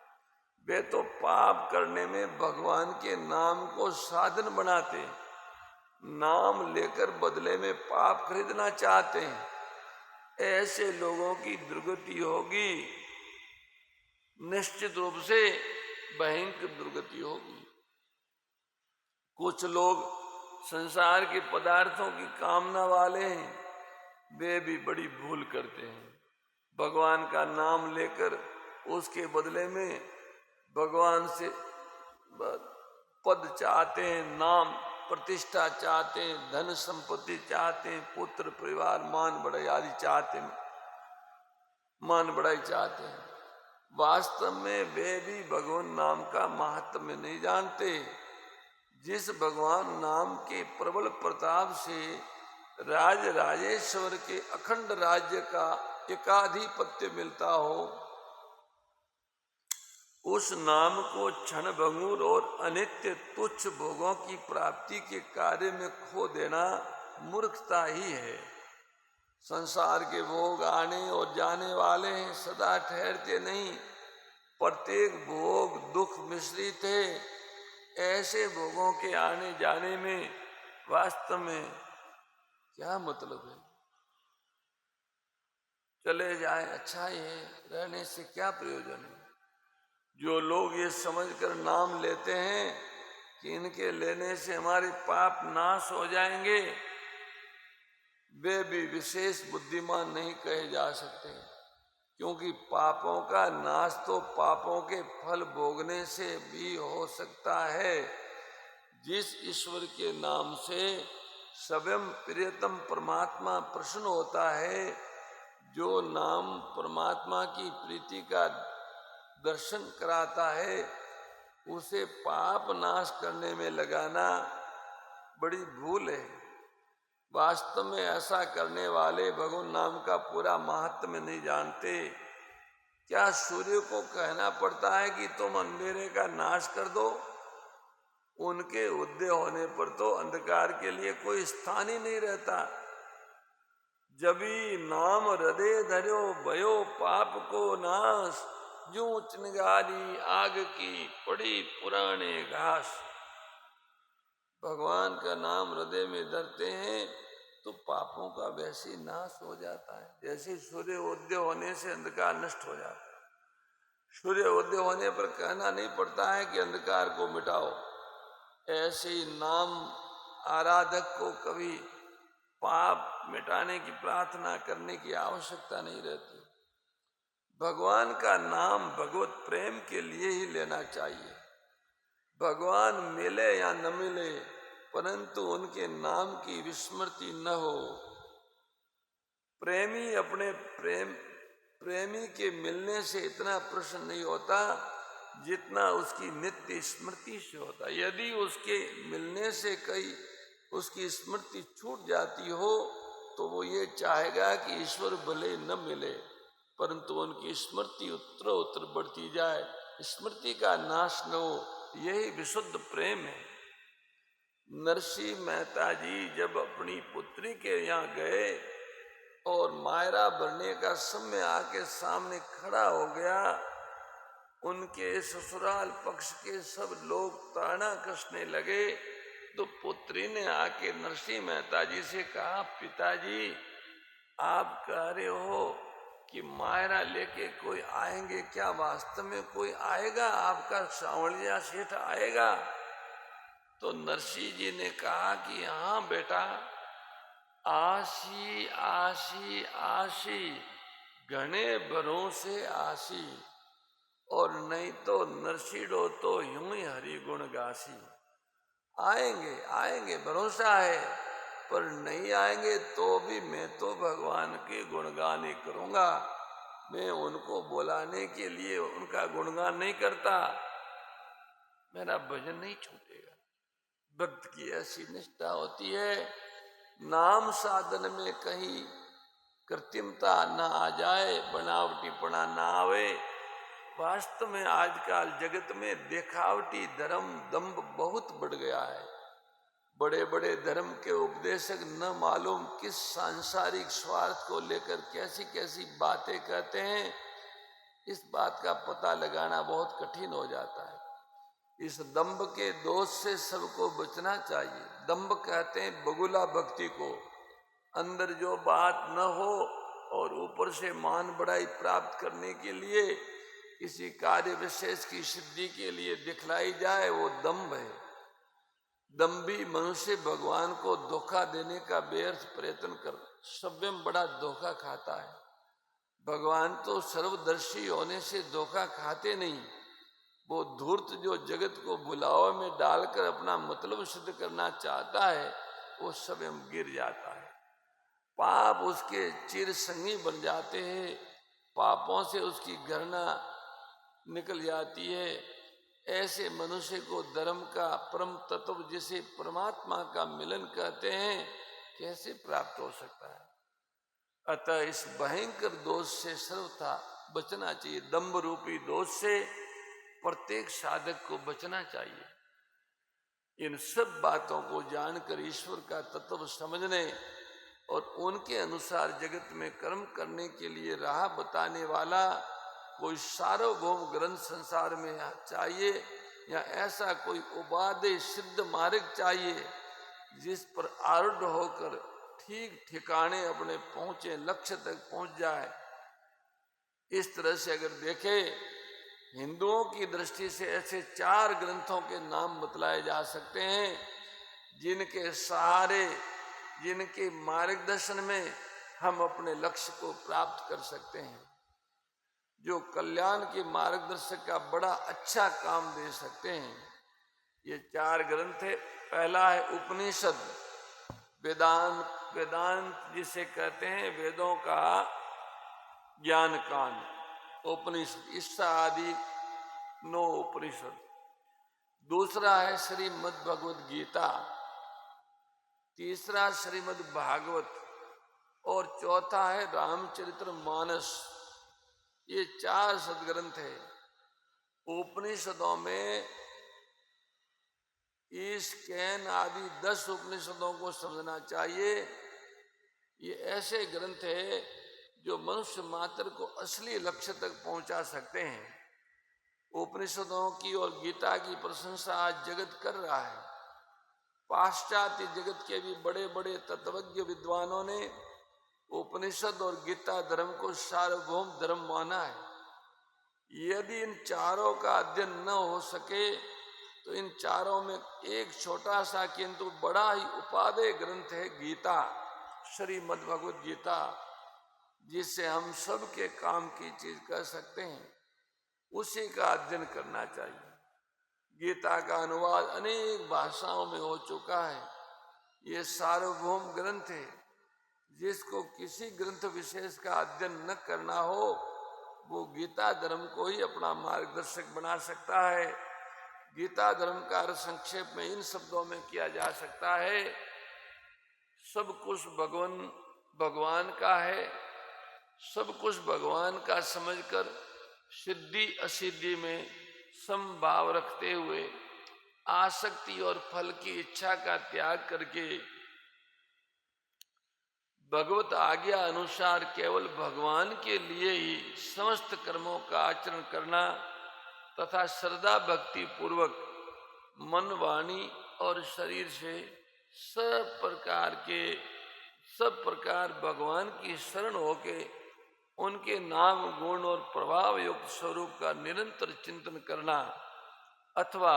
वे तो पाप करने में भगवान के नाम को साधन बनाते हैं, नाम लेकर बदले में पाप खरीदना चाहते हैं। ऐसे लोगों की दुर्गति होगी, निश्चित रूप से भयंकर दुर्गति होगी। कुछ लोग संसार के पदार्थों की कामना वाले हैं, वे भी बड़ी भूल करते हैं। भगवान का नाम लेकर उसके बदले में भगवान से पद चाहते हैं, नाम प्रतिष्ठा चाहते हैं, धन संपत्ति चाहते हैं, पुत्र परिवार मान बढ़ाई आदि चाहते हैं, मान बढ़ाई चाहते हैं। वास्तव में वे भी भगवान नाम का महात्म्य नहीं जानते। जिस भगवान नाम के प्रबल प्रताप से राज राजेश्वर के अखंड राज्य का एकाधिपत्य मिलता हो, उस नाम को क्षण भंगुर और अनित्य तुच्छ भोगों की प्राप्ति के कार्य में खो देना मूर्खता ही है। संसार के भोग आने और जाने वाले हैं, सदा ठहरते नहीं। प्रत्येक भोग दुख मिश्रित है। ऐसे भोगों के आने जाने में वास्तव में क्या मतलब है। चले जाए अच्छा ही है, रहने से क्या प्रयोजन है। जो लोग ये समझकर नाम लेते हैं कि इनके लेने से हमारे पाप नाश हो जाएंगे, वे भी विशेष बुद्धिमान नहीं कहे जा सकते। क्योंकि पापों का नाश तो पापों के फल भोगने से भी हो सकता है। जिस ईश्वर के नाम से स्वयं प्रियतम परमात्मा प्रसन्न होता है, जो नाम परमात्मा की प्रीति का दर्शन कराता है, उसे पाप नाश करने में लगाना बड़ी भूल है। वास्तव में ऐसा करने वाले भगवान नाम का पूरा महात्म्य नहीं जानते। क्या सूर्य को कहना पड़ता है कि तुम अंधेरे का नाश कर दो? उनके उदय होने पर तो अंधकार के लिए कोई स्थान ही नहीं रहता। जबी नाम हृदय धर्यो भयो पाप को नाश, जूं चिंगारी आग की पड़ी पुराने घास। भगवान का नाम हृदय में धरते हैं तो पापों का वैसे ही नाश हो जाता है, जैसे सूर्य उदय होने से अंधकार नष्ट हो जाता है। सूर्य उदय होने पर कहना नहीं पड़ता है कि अंधकार को मिटाओ। ऐसे ही नाम आराधक को कभी पाप मिटाने की प्रार्थना करने की आवश्यकता नहीं रहती। भगवान का नाम भगवत प्रेम के लिए ही लेना चाहिए। भगवान मिले या न मिले, परंतु उनके नाम की विस्मृति न हो। प्रेमी अपने प्रेमी के मिलने से इतना प्रसन्न नहीं होता जितना उसकी नित्य स्मृति से होता। यदि उसके मिलने से कई उसकी स्मृति छूट जाती हो तो वो ये चाहेगा कि ईश्वर भले न मिले, परंतु उनकी स्मृति उत्तरोत्तर बढ़ती जाए, स्मृति का नाश न हो। यही विशुद्ध प्रेम है। नरसिंह मेहता जी जब अपनी पुत्री के यहाँ गए और मायरा भरने का समय आके सामने खड़ा हो गया, उनके ससुराल पक्ष के सब लोग ताना कसने लगे, तो पुत्री ने आके नरसिंह मेहता जी से कहा, पिताजी आप कह रहे हो कि मायरा लेके कोई आएंगे, क्या वास्तव में कोई आएगा? आपका सांवलिया सेठ आएगा? तो नरसिंह जी ने कहा कि हाँ बेटा, आशी आशी आशी घने भरोसे आशी, और नहीं तो नरसिंहो तो यूं ही हरि गुण गासी। आएंगे आएंगे, भरोसा है। पर नहीं आएंगे तो भी मैं तो भगवान के गुणगान ही करूंगा। मैं उनको बुलाने के लिए उनका गुणगान नहीं करता, मेरा भजन नहीं छूटेगा। भक्त की ऐसी निष्ठा होती है, नाम साधन में कहीं कृत्रिमता ना आ जाए, बनावटीपना ना आवे। वास्तव में आजकल जगत में दिखावटी धर्म दंभ बहुत बढ़ गया है। बड़े बड़े धर्म के उपदेशक न मालूम किस सांसारिक स्वार्थ को लेकर कैसी कैसी बातें कहते हैं, इस बात का पता लगाना बहुत कठिन हो जाता है। इस दंभ के दोष से सबको बचना चाहिए। दंभ कहते हैं बगुला भक्ति को, अंदर जो बात न हो और ऊपर से मान बढ़ाई प्राप्त करने के लिए, किसी कार्य विशेष की सिद्धि के लिए दिखलाई जाए, वो दंभ है। दंभी मनुष्य भगवान को धोखा देने का व्यर्थ प्रयत्न कर स्वयं बड़ा धोखा खाता है। भगवान तो सर्वदर्शी होने से धोखा खाते नहीं। वो धूर्त जो जगत को बुलावे में डालकर अपना मतलब सिद्ध करना चाहता है, वो स्वयं गिर जाता है। पाप उसके चिर संगी बन जाते हैं, पापों से उसकी घृणा निकल जाती है। ऐसे मनुष्य को धर्म का परम तत्व जिसे परमात्मा का मिलन कहते हैं, कैसे प्राप्त हो सकता है? अतः इस भयंकर दोष से सर्वथा बचना चाहिए। दंभ रूपी दोष से प्रत्येक साधक को बचना चाहिए। इन सब बातों को जानकर ईश्वर का तत्व समझने और उनके अनुसार जगत में कर्म करने के लिए राह बताने वाला कोई सार्वभौम ग्रंथ संसार में चाहिए, या ऐसा कोई उपादेय सिद्ध मार्ग चाहिए जिस पर आरूढ़ होकर ठीक ठिकाने अपने पहुंचे लक्ष्य तक पहुंच जाए। इस तरह से अगर देखे, हिंदुओं की दृष्टि से ऐसे 4 ग्रंथों के नाम बतलाए जा सकते हैं जिनके सहारे, जिनके मार्गदर्शन में हम अपने लक्ष्य को प्राप्त कर सकते हैं, जो कल्याण के मार्गदर्शक का बड़ा अच्छा काम दे सकते हैं। ये 4 ग्रंथ है। पहला है उपनिषद, वेदांत। वेदांत जिसे कहते हैं वेदों का ज्ञान कांड, उपनिषद, ईसा आदि 9 उपनिषद। दूसरा है श्रीमद् भगवद गीता, तीसरा श्रीमद् भागवत, और चौथा है रामचरित्र मानस। ये 4 सदग्रंथ है। उपनिषदों में ईश, कैन आदि 10 उपनिषदों को समझना चाहिए। ये ऐसे ग्रंथ है जो मनुष्य मात्र को असली लक्ष्य तक पहुंचा सकते हैं। उपनिषदों की और गीता की प्रशंसा आज जगत कर रहा है। पाश्चात्य जगत के भी बड़े बड़े तत्वज्ञ विद्वानों ने उपनिषद और गीता धर्म को सार्वभौम धर्म माना है। यदि इन चारों का अध्ययन न हो सके तो इन चारों में एक छोटा सा किंतु बड़ा ही उपादेय ग्रंथ है गीता, श्रीमद् भगवद गीता, जिससे हम सब के काम की चीज कह सकते हैं। उसी का अध्ययन करना चाहिए। गीता का अनुवाद अनेक भाषाओं में हो चुका है। ये सार्वभौम ग्रंथ है। जिसको किसी ग्रंथ विशेष का अध्ययन न करना हो, वो गीता धर्म को ही अपना मार्गदर्शक बना सकता है। गीता धर्म का अर्थ संक्षेप में इन शब्दों में किया जा सकता है, सब कुछ भगवान का है। सब कुछ भगवान का समझकर सिद्धि असिद्धि में समभाव रखते हुए आसक्ति और फल की इच्छा का त्याग करके भगवत आज्ञा अनुसार केवल भगवान के लिए ही समस्त कर्मों का आचरण करना तथा श्रद्धा भक्ति पूर्वक मन, वाणी और शरीर से सब प्रकार भगवान की शरण होके उनके नाम, गुण और प्रभाव युक्त स्वरूप का निरंतर चिंतन करना, अथवा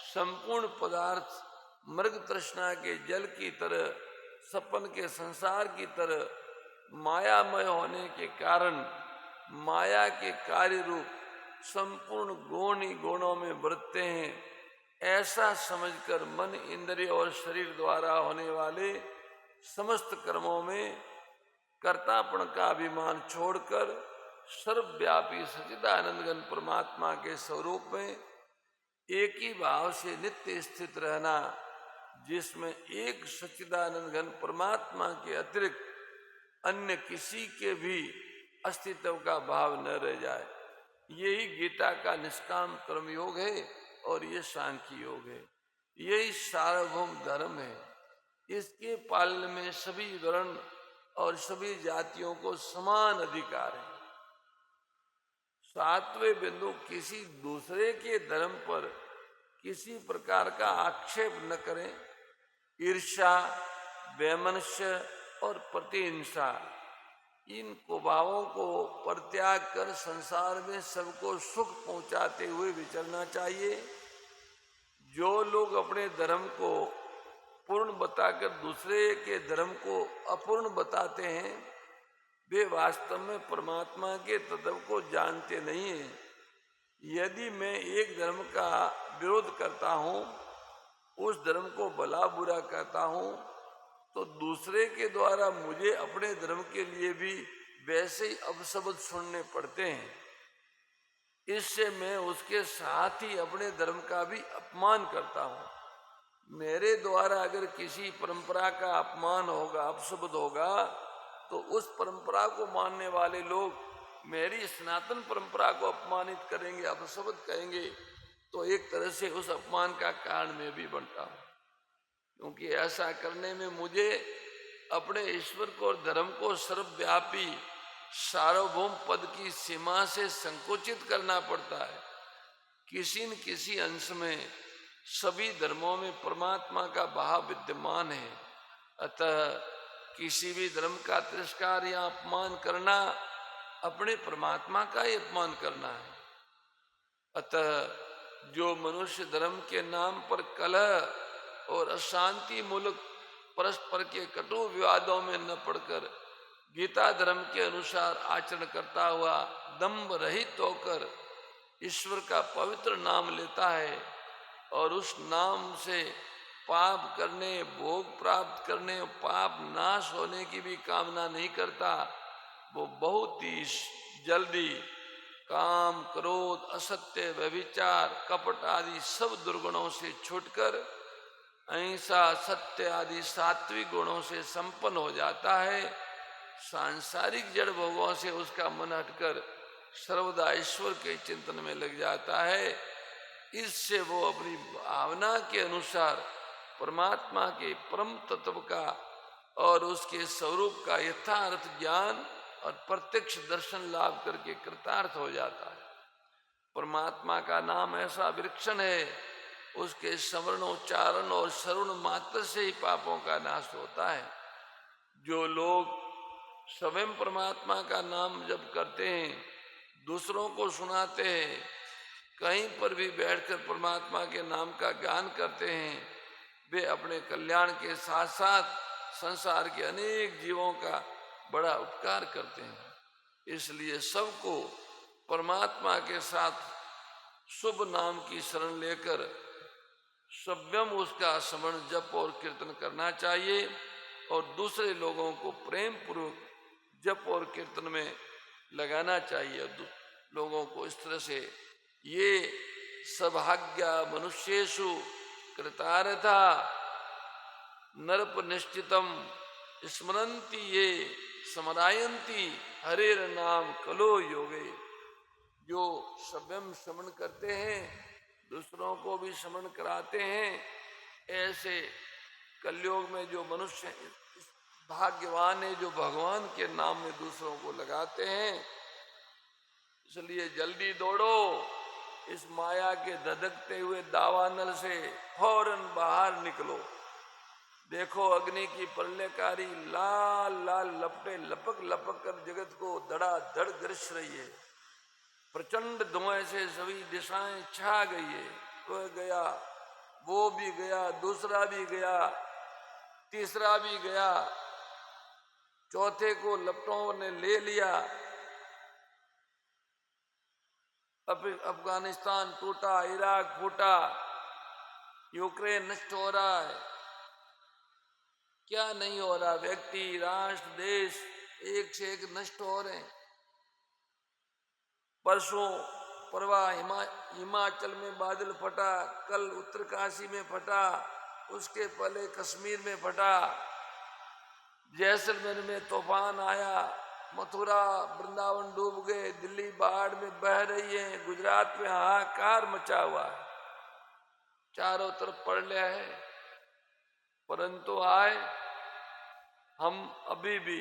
संपूर्ण पदार्थ मृग तृष्णा के जल की तरह, सपन के संसार की तरह मायामय होने के कारण माया के कार्य रूप संपूर्ण गुण ही गुणों में बरतते हैं। ऐसा समझकर मन, इंद्रिय और शरीर द्वारा होने वाले समस्त कर्मों में कर्तापण का अभिमान छोड़कर सर्वव्यापी सच्चिदानंद घन परमात्मा के स्वरूप में एक ही भाव से नित्य स्थित रहना, जिसमें एक सच्चिदानंद घन परमात्मा के अतिरिक्त अन्य किसी के भी अस्तित्व का भाव न रह जाए। यही गीता का निष्काम कर्म योग है और ये सांख्य योग है। यही सार्वभौम धर्म है। इसके पालन में सभी वर्ण और सभी जातियों को समान अधिकार है। सातवें बिंदु, किसी दूसरे के धर्म पर किसी प्रकार का आक्षेप न करें। ईर्ष्या, वैमनस्य और प्रतिहिंसा, इन कुभावों को परित्याग कर संसार में सबको सुख पहुंचाते हुए विचरना चाहिए। जो लोग अपने धर्म को पूर्ण बताकर दूसरे के धर्म को अपूर्ण बताते हैं, वे वास्तव में परमात्मा के तत्व को जानते नहीं हैं। यदि मैं एक धर्म का विरोध करता हूँ, उस धर्म को भला बुरा कहता हूँ, तो दूसरे के द्वारा मुझे अपने धर्म के लिए भी वैसे ही अपशब्द सुनने पड़ते हैं। इससे मैं उसके साथ ही अपने धर्म का भी अपमान करता हूँ। मेरे द्वारा अगर किसी परंपरा का अपमान होगा, अपशब्द होगा, तो उस परंपरा को मानने वाले लोग मेरी सनातन परंपरा को अपमानित करेंगे, अपशब्द कहेंगे, तो एक तरह से उस अपमान का कारण मैं भी बनता हूँ। क्योंकि ऐसा करने में मुझे अपने ईश्वर को और धर्म को सर्वव्यापी सार्वभौम पद की सीमा से संकुचित करना पड़ता है। किसी न किसी अंश में सभी धर्मों में परमात्मा का भाव विद्यमान है। अतः किसी भी धर्म का तिरस्कार या अपमान करना अपने परमात्मा का ही अपमान करना है। अतः जो मनुष्य धर्म के नाम पर कलह और अशांति मूलक परस्पर के कटु विवादों में न पड़कर गीता धर्म के अनुसार आचरण करता हुआ दंभ रहित होकर ईश्वर का पवित्र नाम लेता है और उस नाम से पाप करने, भोग प्राप्त करने, पाप नाश होने की भी कामना नहीं करता, वो बहुत ही जल्दी काम, क्रोध, असत्य, व्यभिचार, कपट आदि सब दुर्गुणों से छूटकर अहिंसा, सत्य आदि सात्विक गुणों से संपन्न हो जाता है। सांसारिक जड़ भोगों से उसका मन हटकर सर्वदा ईश्वर के चिंतन में लग जाता है। इससे वो अपनी भावना के अनुसार परमात्मा के परम तत्व का और उसके स्वरूप का यथार्थ ज्ञान और प्रत्यक्ष दर्शन लाभ करके कृतार्थ हो जाता है। परमात्मा का नाम ऐसा वृक्षण है, उसके स्मरण, उच्चारण और श्रवण मात्र से ही पापों का नाश होता है। जो लोग स्वयं परमात्मा का नाम जप करते हैं, दूसरों को सुनाते हैं, कहीं पर भी बैठकर परमात्मा के नाम का गान करते हैं, वे अपने कल्याण के साथ साथ संसार के अनेक जीवों का बड़ा उपकार करते हैं। इसलिए सबको परमात्मा के साथ शुभ नाम की शरण लेकर सभ्यम उसका स्मरण, जप और कीर्तन करना चाहिए और दूसरे लोगों को प्रेम पूर्वक जप और कीर्तन में लगाना चाहिए। लोगों को इस तरह से ये सौभाग्य मनुष्येषु कृतार्था नरप निश्चितम स्मरन्ति ये स्मरायन्ति हरेर नाम कलो योगे। जो स्वयं स्मरण करते हैं, दूसरों को भी स्मरण कराते हैं, ऐसे कलयुग में जो मनुष्य भाग्यवान है, जो भगवान के नाम में दूसरों को लगाते हैं। इसलिए जल्दी दौड़ो, इस माया के धधकते हुए दावानल से फौरन बाहर निकलो। देखो अग्नि की प्रलयकारी लाल लाल लपटें लपक लपक कर जगत को धड़ाधड़ ग्रस रही है। प्रचंड धुएं से सभी दिशाएं छा गई है। वह गया, वो भी गया, दूसरा भी गया, तीसरा भी गया, चौथे को लपटों ने ले लिया। अफगानिस्तान टूटा, इराक फूटा, यूक्रेन नष्ट हो रहा है, क्या नहीं हो रहा, व्यक्ति राष्ट्र देश एक से एक नष्ट हो रहे हैं। परसों परवा हिमाचल में बादल फटा, कल उत्तरकाशी में फटा, उसके पहले कश्मीर में फटा, जैसलमेर में तूफान आया, मथुरा वृंदावन डूब गए, दिल्ली बाढ़ में बह रही है, गुजरात में हाहाकार मचा हुआ है, चारों तरफ पड़ लिया है। परंतु आए हम अभी भी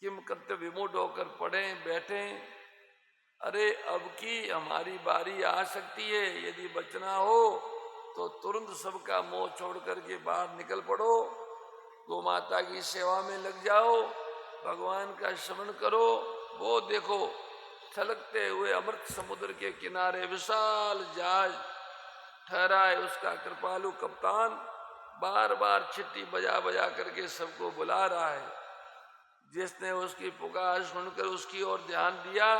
किम कर्तव्य विमूढ़ होकर पड़े बैठे। अरे अब की हमारी बारी आ सकती है, यदि बचना हो तो तुरंत सबका मोह छोड़ करके बाहर निकल पड़ो, गौ माता की सेवा में लग जाओ, भगवान का स्मरण करो। वो देखो छलकते हुए अमृत समुद्र के किनारे विशाल जहाज ठहरा है, उसका कृपालु कप्तान बार बार छिट्टी बजा बजा करके सबको बुला रहा है। जिसने उसकी पुकार सुनकर उसकी ओर ध्यान दिया,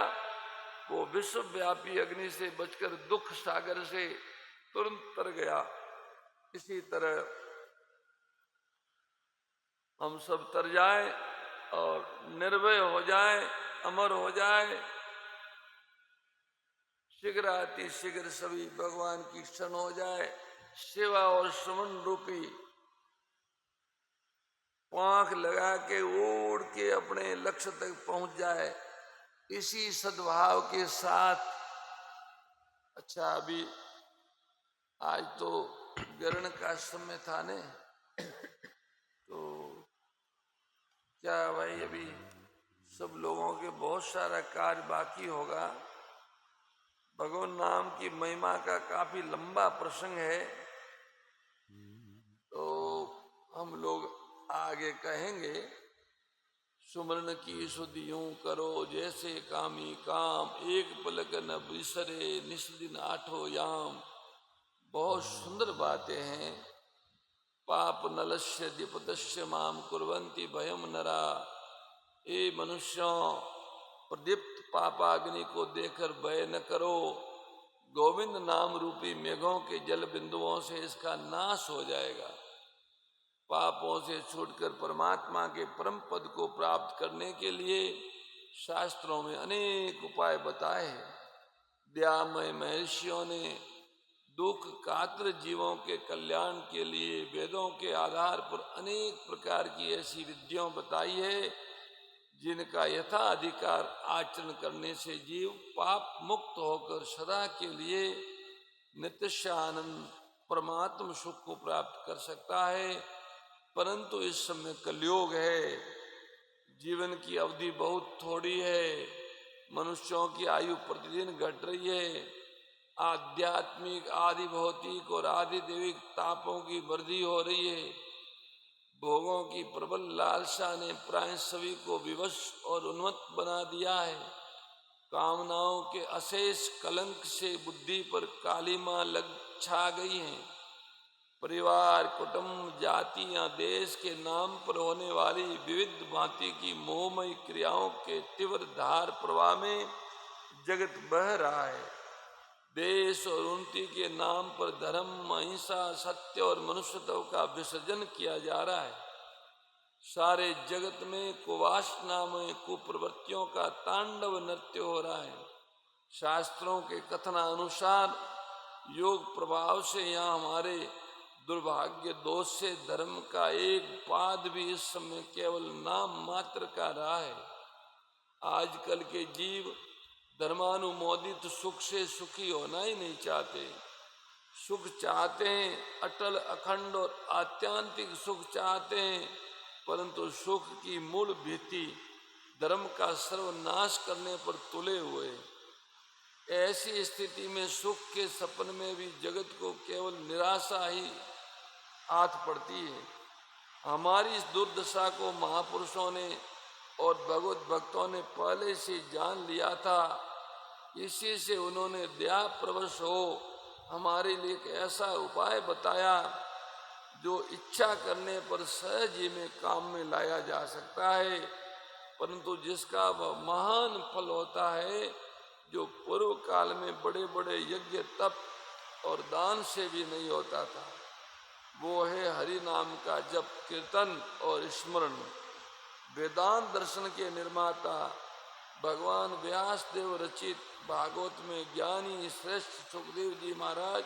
वो विश्वव्यापी अग्नि से बचकर दुख सागर से तुरंत तर गया। इसी तरह हम सब तर जाएं और निर्भय हो जाएं, अमर हो जाएं। शीघ्र अति शीघ्र सभी भगवान की क्षण हो जाए, सेवा और श्रवण रूपी पांख लगा के उड़ के अपने लक्ष्य तक पहुंच जाए, इसी सद्भाव के साथ। अच्छा, अभी आज तो ग्रहण का समय था ने, तो क्या भाई अभी सब लोगों के बहुत सारा कार्य बाकी होगा। भगवान नाम की महिमा का काफी लंबा प्रसंग है, तो हम लोग आगे कहेंगे। सुमरण की सुधि यूं करो जैसे कामी काम, एक पलक न बिसरे निस दिन आठो याम। बहुत सुंदर बातें हैं। पाप नलस्य दीपदस्य माम कुर्वन्ति भयम नरा। ए मनुष्यों, प्रदीप्त पापाग्नि को देखकर भय न करो, गोविंद नाम रूपी मेघों के जल बिंदुओं से इसका नाश हो जाएगा। पापों से छूटकर परमात्मा के परम पद को प्राप्त करने के लिए शास्त्रों में अनेक उपाय बताए हैं। दयामय महर्षियों ने दुख कातर जीवों के कल्याण के लिए वेदों के आधार पर अनेक प्रकार की ऐसी विद्याएं बताई है, जिनका यथा अधिकार आचरण करने से जीव पाप मुक्त होकर सदा के लिए नित्यानंद परमात्म सुख को प्राप्त कर सकता है। परंतु इस समय कलयुग है, जीवन की अवधि बहुत थोड़ी है, मनुष्यों की आयु प्रतिदिन घट रही है, आध्यात्मिक आदि भौतिक और आदि दैविक तापों की वृद्धि हो रही है। भोगों की प्रबल लालसा ने प्राय सभी को विवश और उन्मत्त बना दिया है। कामनाओं के अशेष कलंक से बुद्धि पर कालिमा लग छा गई है। परिवार, कुटुंब, जातियां, देश के नाम पर होने वाली विविध भांति की मोहमयी क्रियाओं के तीव्र धार प्रवाह में जगत बह रहा है। देश और उन्नति के नाम पर धर्म, अहिंसा, सत्य और मनुष्यत्व का विसर्जन किया जा रहा है। सारे जगत में कुवासना में कुप्रवृत्तियों का तांडव नृत्य हो रहा है। शास्त्रों के कथनानुसार योग प्रभाव से यहाँ हमारे दुर्भाग्य दोष से धर्म का एक पाद भी इस समय केवल नाम मात्र का रहा है। आजकल के जीव धर्मानुमोदित सुख से सुखी होना ही नहीं चाहते। सुख चाहते हैं, अटल अखंड और आत्यांतिक सुख चाहते हैं, परंतु सुख की मूल भीति धर्म का सर्वनाश करने पर तुले हुए। ऐसी स्थिति में सुख के सपन में भी जगत को केवल निराशा ही हाथ पड़ती है। हमारी इस दुर्दशा को महापुरुषों ने और भगवत भक्तों ने पहले से जान लिया था। इसी से उन्होंने दया प्रवश हो हमारे लिए एक ऐसा उपाय बताया जो इच्छा करने पर सहज ही में काम में लाया जा सकता है, परंतु जिसका वह महान फल होता है, जो पूर्व काल में बड़े बड़े यज्ञ तप और दान से भी नहीं होता था। वो है हरि नाम का जप, कीर्तन और स्मरण। वेदांत दर्शन के निर्माता भगवान व्यास देव रचित भागवत में ज्ञानी श्रेष्ठ सुखदेव जी महाराज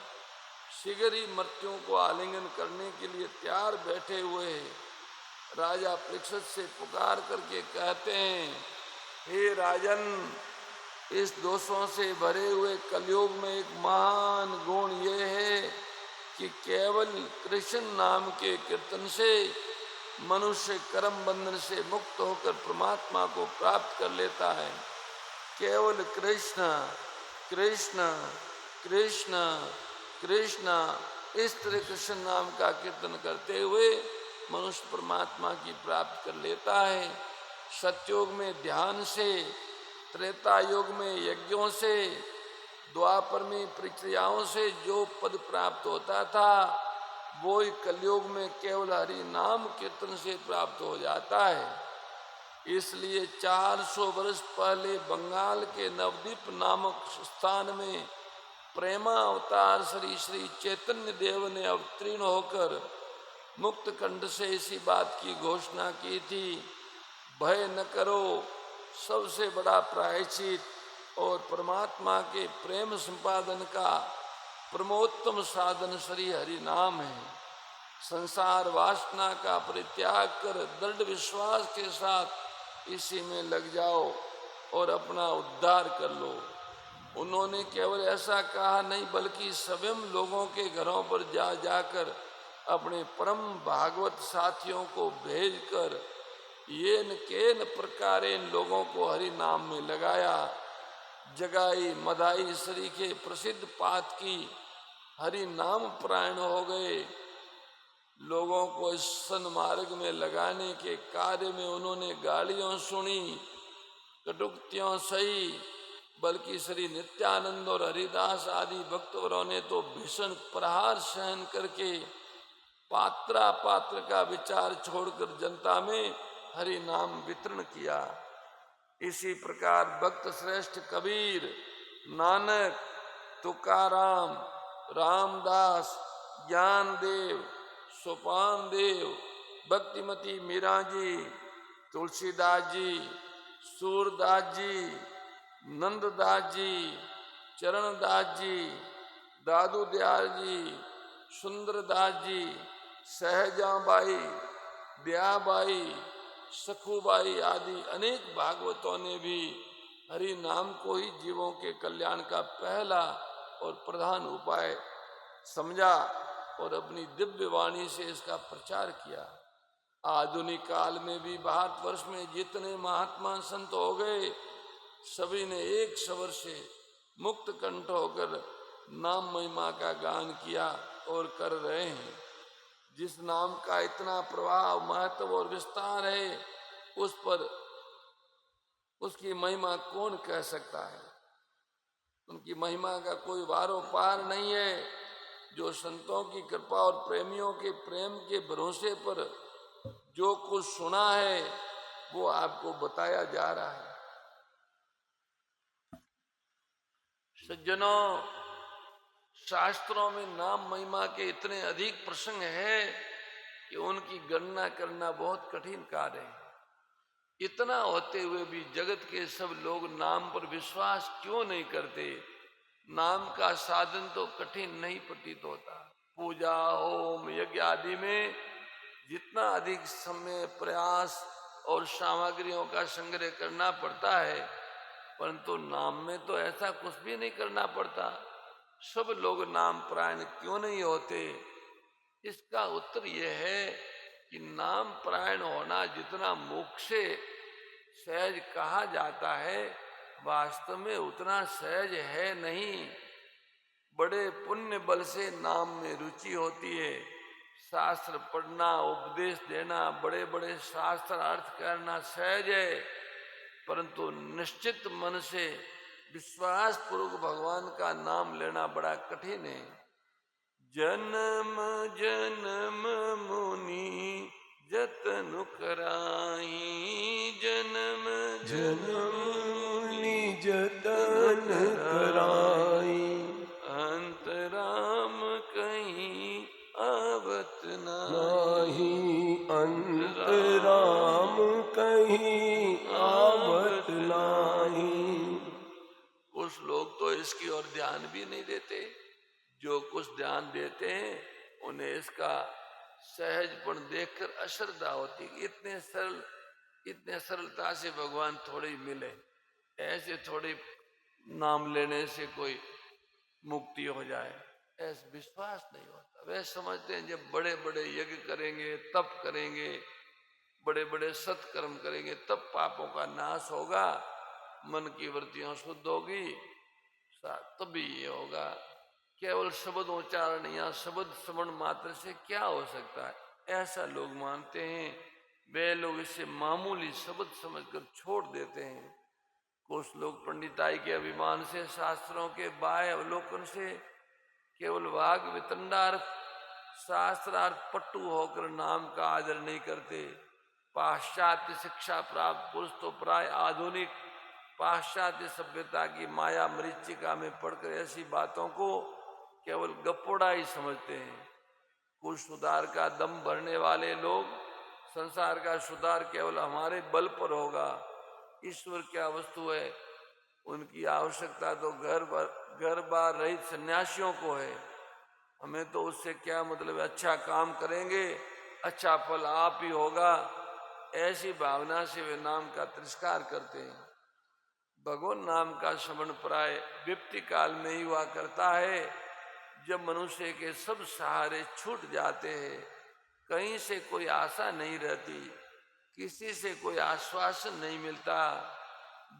शीघ्र ही मृत्यु को आलिंगन करने के लिए तैयार बैठे हुए हैं। राजा परीक्षित से पुकार करके कहते हैं, हे राजन, इस दोषों से भरे हुए कलयुग में एक महान गुण ये है कि केवल कृष्ण नाम के कीर्तन से मनुष्य कर्म बंधन से मुक्त होकर परमात्मा को प्राप्त कर लेता है। केवल कृष्ण कृष्ण कृष्ण कृष्ण इस तरह कृष्ण नाम का कीर्तन करते हुए मनुष्य परमात्मा की प्राप्त कर लेता है। सतयुग में ध्यान से, त्रेता युग में यज्ञों से, द्वापर में प्रक्रियाओं से जो पद प्राप्त होता था वो ही कलयुग में केवल हरि नाम कीर्तन से प्राप्त हो जाता है। इसलिए 400 वर्ष पहले बंगाल के नवद्वीप नामक स्थान में प्रेमा अवतार श्री श्री चैतन्य देव ने अवतीर्ण होकर मुक्त कंठ से इसी बात की घोषणा की थी, भय न करो, सबसे बड़ा प्रायश्चित और परमात्मा के प्रेम संपादन का परमोत्तम साधन श्री हरि नाम है। संसार वासना का परित्याग कर दृढ़ विश्वास के साथ इसी में लग जाओ और अपना उद्धार कर लो। उन्होंने केवल ऐसा कहा नहीं, बल्कि स्वयं लोगों के घरों पर जा जाकर अपने परम भागवत साथियों को भेजकर ये न के न प्रकार इन लोगों को हरि नाम में लगाया। जगाई मदाई सरीखे प्रसिद्ध पात की हरि नाम परायण हो गए। लोगों को इस सन्मार्ग में लगाने के कार्य में उन्होंने गालियां सुनी, कटुक्तियां सही, बल्कि श्री नित्यानंद और हरिदास आदि भक्तवरों ने तो भीषण प्रहार सहन करके पात्रा पात्र का विचार छोड़कर जनता में हरि नाम वितरण किया। इसी प्रकार भक्त श्रेष्ठ कबीर, नानक, तुकाराम, रामदास, ज्ञानदेव, सोपान देव, भक्तिमती मीरा जी, तुलसीदास जी, सूरदास जी, नंददास जी, चरणदास जी, दादू दयाल जी, सुंदरदास जी, सहजाबाई, दयाबाई, सखुबाई आदि अनेक भागवतों ने भी हरि नाम को ही जीवों के कल्याण का पहला और प्रधान उपाय समझा और अपनी दिव्य वाणी से इसका प्रचार किया। आधुनिक काल में भी भारतवर्ष में जितने महात्मा संत हो गए, सभी ने एक स्वर से मुक्त कंठ होकर नाम महिमा का गान किया और कर रहे हैं। जिस नाम का इतना प्रभाव, महत्व और विस्तार है, उस पर उसकी महिमा कौन कह सकता है। उनकी महिमा का कोई वारो पार नहीं है। जो संतों की कृपा और प्रेमियों के प्रेम के भरोसे पर जो कुछ सुना है वो आपको बताया जा रहा है। सज्जनों, शास्त्रों में नाम महिमा के इतने अधिक प्रसंग है कि उनकी गणना करना बहुत कठिन कार्य है। इतना होते हुए भी जगत के सब लोग नाम पर विश्वास क्यों नहीं करते। नाम का साधन तो कठिन नहीं प्रतीत होता। पूजा, होम, यज्ञ आदि में जितना अधिक समय, प्रयास और सामग्रियों का संग्रह करना पड़ता है, परंतु नाम में तो ऐसा कुछ भी नहीं करना पड़ता। सब लोग नाम परायण क्यों नहीं होते? इसका उत्तर यह है कि नाम परायण होना जितना मोक्ष से सहज कहा जाता है, वास्तव में उतना सहज है नहीं। बड़े पुण्य बल से नाम में रुचि होती है। शास्त्र पढ़ना, उपदेश देना, बड़े बड़े शास्त्र अर्थ करना सहज है, परंतु निश्चित मन से विश्वास पूर्वक भगवान का नाम लेना बड़ा कठिन है। जन्म जन्म मुनि जतन कराई, जन्म जन्म मुनि जतन कराई, अंतरा आवत नाही। कुछ लोग तो इसकी ओर ध्यान भी नहीं देते, जो कुछ ध्यान देते हैं उन्हें इसका सहजपन देखकर अश्रद्धा होती। इतने सरलता से भगवान थोड़ी मिले, ऐसे थोड़ी नाम लेने से कोई मुक्ति हो जाए, ऐसा विश्वास नहीं होता। वे समझते हैं जब बड़े बड़े यज्ञ करेंगे, तप करेंगे, बड़े बड़े सत्कर्म करेंगे, तब पापों का नाश होगा, मन की वृत्तियां शुद्ध होगी, तभी ये होगा। केवल शब्द उच्चारण या शब्द श्रवण मात्र से क्या हो सकता है, ऐसा लोग मानते हैं। वे लोग इसे मामूली शब्द समझकर छोड़ देते हैं। कुछ लोग पंडिताई के अभिमान से, शास्त्रों के बाह्य अवलोकन से, केवल वाग वितंडार्थ शास्त्रार्थ पट्टू होकर नाम का आदर नहीं करते। पाश्चात्य शिक्षा प्राप्त पुरुष तो प्राय आधुनिक पाश्चात्य सभ्यता की माया मरीचिका में पड़कर ऐसी बातों को केवल गपोड़ा ही समझते हैं। कुछ सुधार का दम भरने वाले लोग संसार का सुधार केवल हमारे बल पर होगा, ईश्वर क्या वस्तु है, उनकी आवश्यकता तो घर बार रहित सन्यासियों को है, हमें तो उससे क्या मतलब, अच्छा काम करेंगे अच्छा फल आप ही होगा, ऐसी भावना से वे नाम का तिरस्कार करते हैं। भगवान नाम का श्रवण प्राय विपत्ति काल में ही हुआ करता है, जब मनुष्य के सब सहारे छूट जाते हैं, कहीं से कोई आशा नहीं रहती, किसी से कोई आश्वासन नहीं मिलता,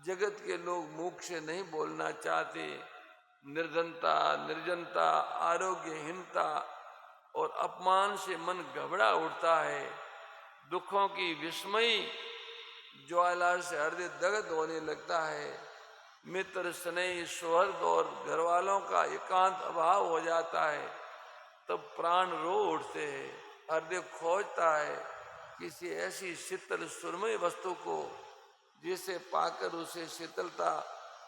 जगत के लोग मुख से नहीं बोलना चाहते, निर्धनता, निर्जनता, आरोग्यहीनता और अपमान से मन घबरा उठता है, दुखों की विस्मयी ज्वाला से हृदय दग्ध होने लगता है, मित्र स्नेह सौहृद और घर वालों का एकांत अभाव हो जाता है, तब प्राण रो उठते हैं, हृदय खोजता है किसी ऐसी शीतल सुरमयी वस्तु को जिसे पाकर उसे शीतलता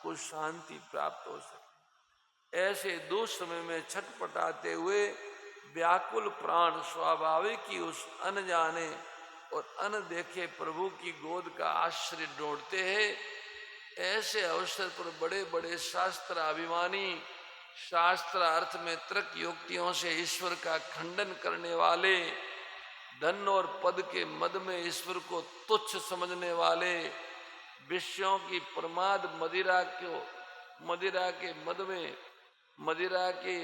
को शांति प्राप्त हो सके। ऐसे दुःसमय में छटपटाते हुए व्याकुल प्राण स्वाभाविक ही उस अनजाने और अनदेखे प्रभु की गोद का आश्रय ढूंढते हैं। ऐसे अवसर पर बड़े बड़े शास्त्र अभिमानी, शास्त्र अर्थ में तर्क युक्तियों से ईश्वर का खंडन करने वाले, धन और पद के मद में ईश्वर को तुच्छ समझने वाले, विषयों की प्रमाद मदिरा के मद में, मदिरा के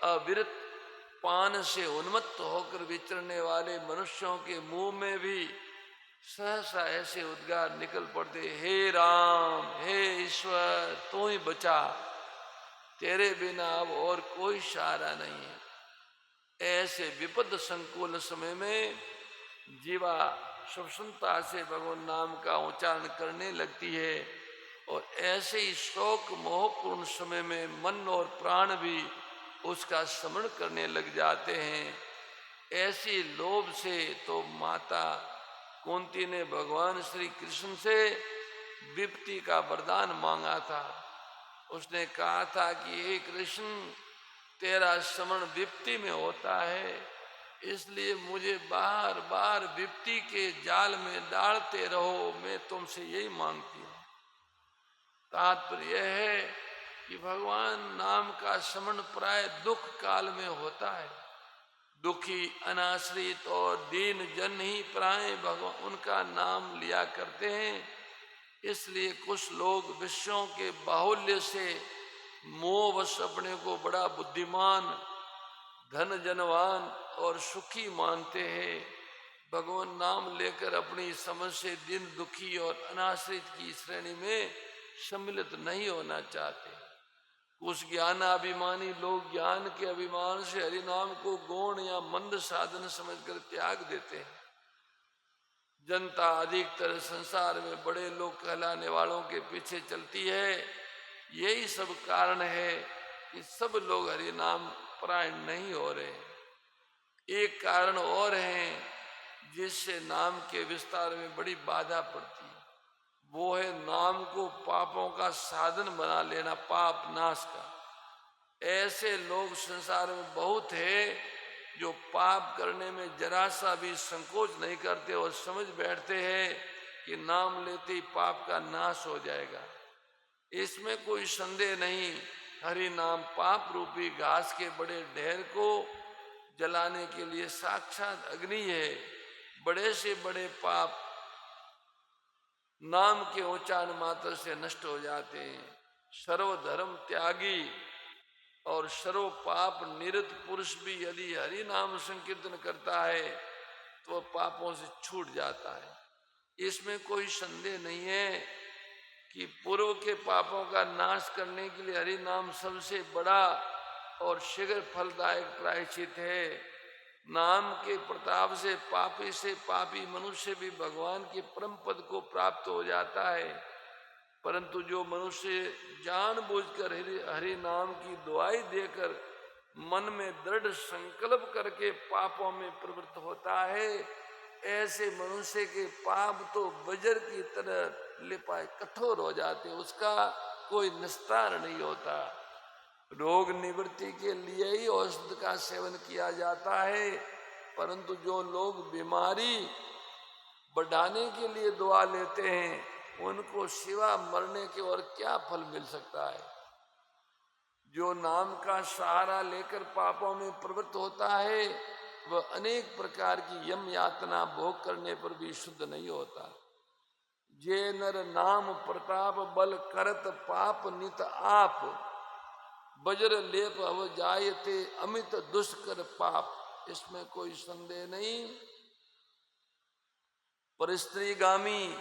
अविरत पान से उन्मत्त होकर विचरने वाले मनुष्यों के मुंह में भी सहसा ऐसे उद्गार निकल पड़ते, हे राम, हे ईश्वर, तू ही बचा, तेरे बिना अब और कोई सहारा नहीं है। ऐसे विपद संकुल समय में जीवा सुसंता से भगवान नाम का उच्चारण करने लगती है, और ऐसे ही शोक मोहपूर्ण समय में मन और प्राण भी उसका स्मरण करने लग जाते हैं। ऐसी लोभ से तो माता कुंती ने भगवान श्री कृष्ण से विपत्ति का वरदान मांगा था। उसने कहा था कि हे कृष्ण, तेरा स्मरण विपत्ति में होता है, इसलिए मुझे बार बार विपत्ति के जाल में डालते रहो, मैं तुमसे यही मांगती हूँ। तात्पर्य यह है कि भगवान नाम का स्मरण प्राय दुख काल में होता है। दुखी, अनाश्रित और दीन जन ही प्राय भगवान उनका नाम लिया करते हैं। इसलिए कुछ लोग विषयों के बाहुल्य से मोहवश अपने को बड़ा बुद्धिमान, धन जनवान और सुखी मानते हैं। भगवान नाम लेकर अपनी समझ से दिन दुखी और अनाश्रित की श्रेणी में सम्मिलित नहीं होना चाहते। कुछ ज्ञानाभिमानी लोग ज्ञान के अभिमान से हरि नाम को गौण या मंद साधन समझकर त्याग देते हैं। जनता अधिकतर संसार में बड़े लोग कहलाने वालों के पीछे चलती है। यही सब कारण है कि सब लोग हरि नाम परायण नहीं हो रहे। एक कारण और है जिससे नाम के विस्तार में बड़ी बाधा पड़ती है, वो है नाम को पापों का साधन बना लेना, पाप नाश का। ऐसे लोग संसार में बहुत है जो पाप करने में जरा सा भी संकोच नहीं करते और समझ बैठते हैं कि नाम लेते ही पाप का नाश हो जाएगा, इसमें कोई संदेह नहीं। हरि नाम पाप रूपी घास के बड़े ढेर को जलाने के लिए साक्षात अग्नि है। बड़े से बड़े पाप नाम के उच्चारण मात्र से नष्ट हो जाते हैं। सर्वधर्म त्यागी और सर्व पाप निरत पुरुष भी यदि हरि नाम संकीर्तन करता है तो पापों से छूट जाता है। इसमें कोई संदेह नहीं है कि पूर्व के पापों का नाश करने के लिए हरि नाम सबसे बड़ा और शीघ्र फलदायक प्रायश्चित है। नाम के प्रताप से पापी मनुष्य भी भगवान के परम पद को प्राप्त हो जाता है। परंतु जो मनुष्य जानबूझकर हरि नाम की दुआई देकर मन में दृढ़ संकल्प करके पापों में प्रवृत्त होता है, ऐसे मनुष्य के पाप तो वज्र की तरह लिपाए कठोर हो जाते, उसका कोई निस्तार नहीं होता। रोग निवृत्ति के लिए ही औषध का सेवन किया जाता है, परंतु जो लोग बीमारी बढ़ाने के लिए दुआ लेते हैं उनको सिवा मरने के और क्या फल मिल सकता है। जो नाम का सहारा लेकर पापों में प्रवृत्त होता है वह अनेक प्रकार की यम यातना भोग करने पर भी शुद्ध नहीं होता। जे नर नाम प्रताप बल करत पाप नित आप, वज्र लेप अव जायते अमित दुष्कर पाप। इसमें कोई संदेह नहीं। पर स्त्रीगामी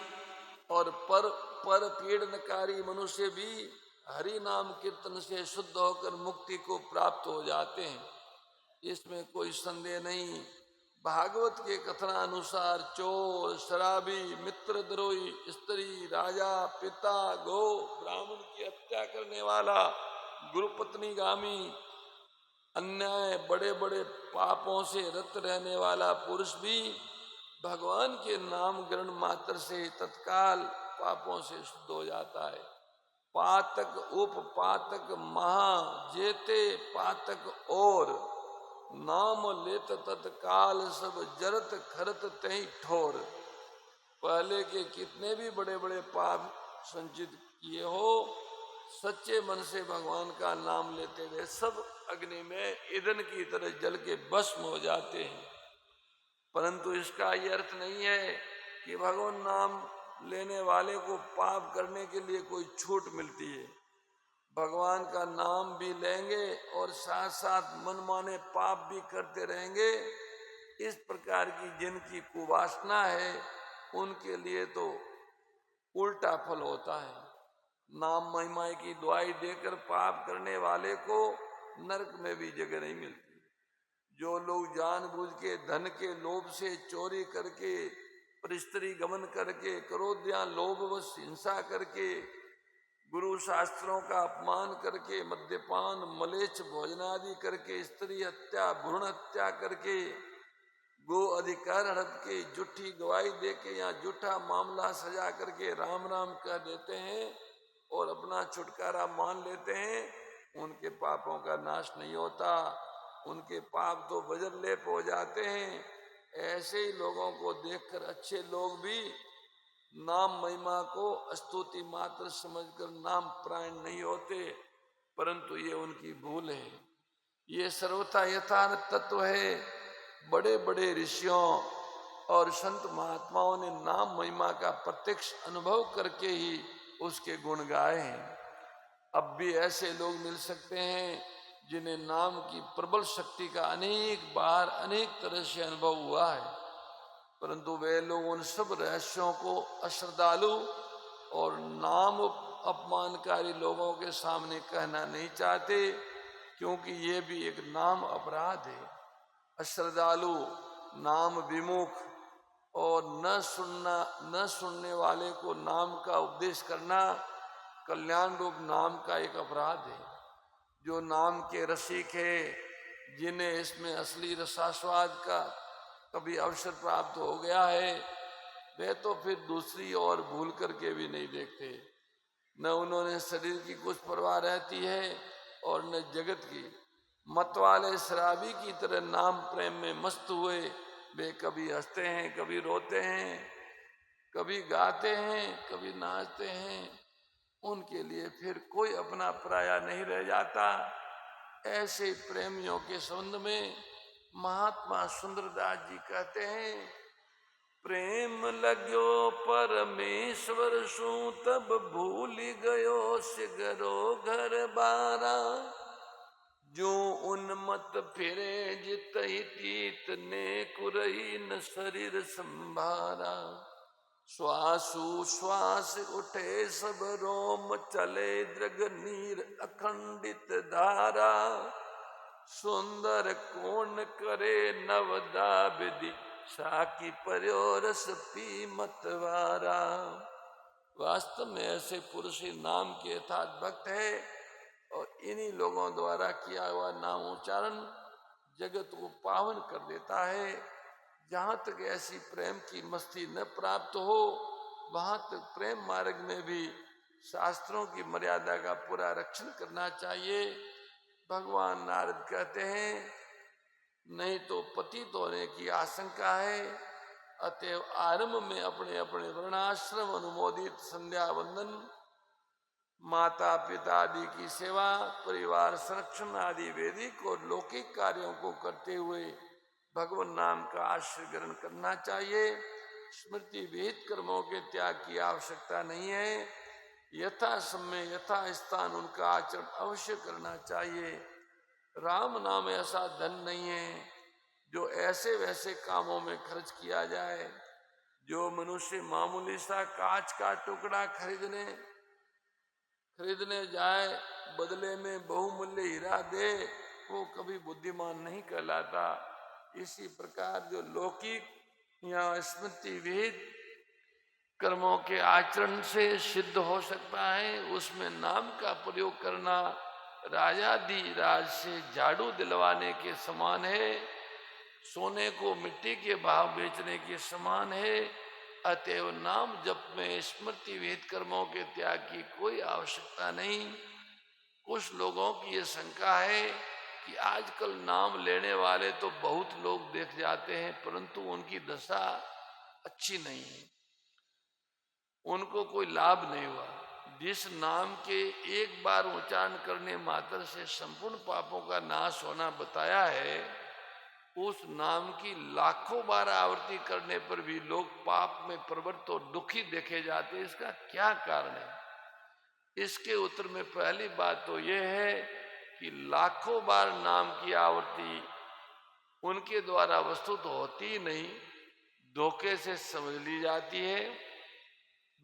और पर पीड़नकारी मनुष्य भी हरि नाम कीर्तन से शुद्ध होकर मुक्ति को प्राप्त हो जाते हैं, इसमें कोई संदेह नहीं। भागवत के कथनानुसार चोर, शराबी, मित्रद्रोही, स्त्री, राजा, पिता, गौ, ब्राह्मण की हत्या करने वाला, गुरुपत्नीगामी, अन्याय बड़े बड़े पापों से रत रहने वाला पुरुष भी भगवान के नाम ग्रहण मात्र से तत्काल पापों से शुद्ध हो जाता है। पातक उप पातक महा जेते पातक और, नाम लेत तत्काल सब जरत खरत तही ठोर। पहले के कितने भी बड़े बड़े पाप संचित किए हो, सच्चे मन से भगवान का नाम लेते हुए सब अग्नि में ईंधन की तरह जल के भस्म हो जाते हैं। परंतु इसका ये अर्थ नहीं है कि भगवान नाम लेने वाले को पाप करने के लिए कोई छूट मिलती है। भगवान का नाम भी लेंगे और साथ साथ मनमाने पाप भी करते रहेंगे। इस प्रकार की जिनकी कुवासना है उनके लिए तो उल्टा फल होता है। नाम महिमा की दुआई देकर पाप करने वाले को नरक में भी जगह नहीं मिलती। जो लोग जानबूझ के धन के लोभ से चोरी करके, स्त्री गमन करके, क्रोध या लोभवश हिंसा करके, गुरु शास्त्रों का अपमान करके, मद्यपान, मलेच्छ भोजनादि करके, स्त्री हत्या, भ्रूण हत्या करके, गो अधिकार हड़प के, झूठी गवाही देके या झूठा मामला सजा करके राम राम कह देते हैं और अपना छुटकारा मान लेते हैं, उनके पापों का नाश नहीं होता। उनके पाप तो वज्रलेप हो जाते हैं। ऐसे ही लोगों को देखकर अच्छे लोग भी नाम महिमा को स्तुति मात्र समझकर नाम प्राण नहीं होते, परंतु ये उनकी भूल है। ये सर्वथा यथार्थ तत्व है। बड़े बड़े ऋषियों और संत महात्माओं ने नाम महिमा का प्रत्यक्ष अनुभव करके ही उसके गुण गाए हैं। अब भी ऐसे लोग मिल सकते हैं जिन्हें नाम की प्रबल शक्ति का अनेक बार अनेक तरह से अनुभव हुआ है, परंतु वे लोग उन सब रहस्यों को अश्रद्धालु और नाम अपमानकारी लोगों के सामने कहना नहीं चाहते, क्योंकि ये भी एक नाम अपराध है। अश्रद्धालु, नाम विमुख और न सुनने वाले को नाम का उपदेश करना कल्याण रूप नाम का एक अपराध है। जो नाम के रसिक है, जिन्हें इसमें असली रसास्वाद का कभी अवसर प्राप्त हो गया है, वे तो फिर दूसरी ओर भूल करके भी नहीं देखते। न उन्होंने शरीर की कुछ परवाह रहती है और न जगत की। मत वाले शराबी की तरह नाम प्रेम में मस्त हुए वे कभी हंसते हैं, कभी रोते हैं। कभी गाते हैं, कभी नाचते हैं, उनके लिए फिर कोई अपना पराया नहीं रह जाता। ऐसे प्रेमियों के संबंध में महात्मा सुंदरदास जी कहते हैं, प्रेम लाग्यो परमेश्वर सु तब भूल गयो सिगरो घर बारा। जो उन्मत फिरे जित ही तीत ने कुरही न शरीर संभारा। श्वासु श्वास उठे सब रोम चले दृग नीर अखंडित धारा। सुंदर कौन करे नवदा विधि साकी पर्यो रस पी मतवारा। वास्तव में ऐसे पुरुष ही नाम के यथार्थ भक्त है और इन्हीं लोगों द्वारा किया हुआ नाम उच्चारण जगत को पावन कर देता है। जहाँ तक ऐसी प्रेम की मस्ती न प्राप्त हो, वहाँ तक प्रेम मार्ग में भी शास्त्रों की मर्यादा का पूरा रक्षण करना चाहिए। भगवान नारद कहते हैं, नहीं तो पतित होने की आशंका है, अतएव आरंभ में अपने अपने वर्णाश्रम अनुमोदित संध्या वंदन, माता पिता आदि की सेवा, परिवार संरक्षण आदि वैदिक और लौकिक कार्यों को करते हुए भगवान नाम का आश्रय ग्रहण करना चाहिए। स्मृति विहित कर्मों के त्याग की आवश्यकता नहीं है। यथा समय यथा स्थान उनका आचरण अवश्य करना चाहिए। राम नाम ऐसा धन नहीं है जो ऐसे वैसे कामों में खर्च किया जाए। जो मनुष्य मामूली सा कांच का टुकड़ा खरीदने जाए, बदले में बहुमूल्य हीरा दे, वो कभी बुद्धिमान नहीं कहलाता। इसी प्रकार जो लौकिक या स्मृति विहित कर्मों के आचरण से सिद्ध हो सकता है, उसमें नाम का प्रयोग करना राजाधिराज से झाड़ू दिलवाने के समान है, सोने को मिट्टी के भाव बेचने के समान है। अतएव नाम जप में स्मृति विहित कर्मों के त्याग की कोई आवश्यकता नहीं। कुछ लोगों की ये शंका है कि आजकल नाम लेने वाले तो बहुत लोग देख जाते हैं, परंतु उनकी दशा अच्छी नहीं है, उनको कोई लाभ नहीं हुआ। जिस नाम के एक बार उच्चारण करने मात्र से संपूर्ण पापों का नाश होना बताया है, उस नाम की लाखों बार आवृत्ति करने पर भी लोग पाप में प्रवृत्त और दुखी देखे जाते हैं। इसका क्या कारण है? इसके उत्तर में पहली बात तो यह है कि लाखों बार नाम की आवृत्ति उनके द्वारा वस्तुत होती ही नहीं, धोखे से समझ ली जाती है।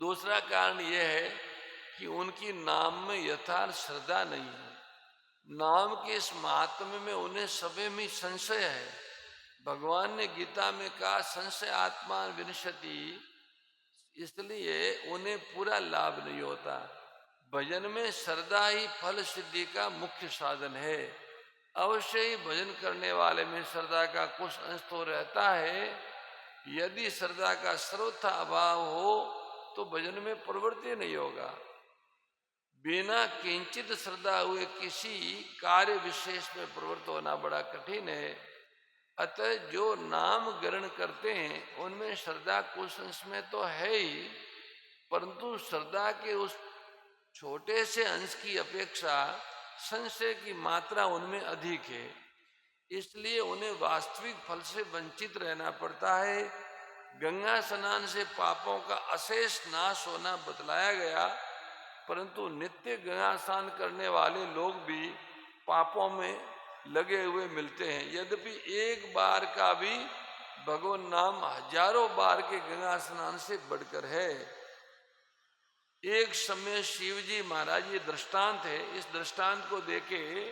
दूसरा कारण यह है कि उनकी नाम में यथार्थ श्रद्धा नहीं है। नाम के इस महात्म्य में उन्हें सभी में संशय है। भगवान ने गीता में कहा, संशय आत्मा विनश्यति, इसलिए उन्हें पूरा लाभ नहीं होता। भजन में श्रद्धा ही फल सिद्धि का मुख्य साधन है। अवश्य ही भजन करने वाले में श्रद्धा का कुछ अंश तो रहता है। यदि श्रद्धा का सर्वथा अभाव हो तो भजन में प्रवृत्ति नहीं होगा। बिना किंचित श्रद्धा हुए किसी कार्य विशेष में प्रवृत्त होना बड़ा कठिन है। अतः जो नाम ग्रहण करते हैं उनमें श्रद्धा कुछ अंश में तो है ही, परंतु श्रद्धा के उस छोटे से अंश की अपेक्षा संशय की मात्रा उनमें अधिक है। इसलिए उन्हें वास्तविक फल से वंचित रहना पड़ता है। गंगा स्नान से पापों का अशेष नाश होना बतलाया गया, परंतु नित्य गंगा स्नान करने वाले लोग भी पापों में लगे हुए मिलते हैं। यद्यपि एक बार का भी भगवान नाम हजारों बार के गंगा स्नान से बढ़कर है। एक समय शिव जी महाराज, ये दृष्टांत है, इस दृष्टांत को देके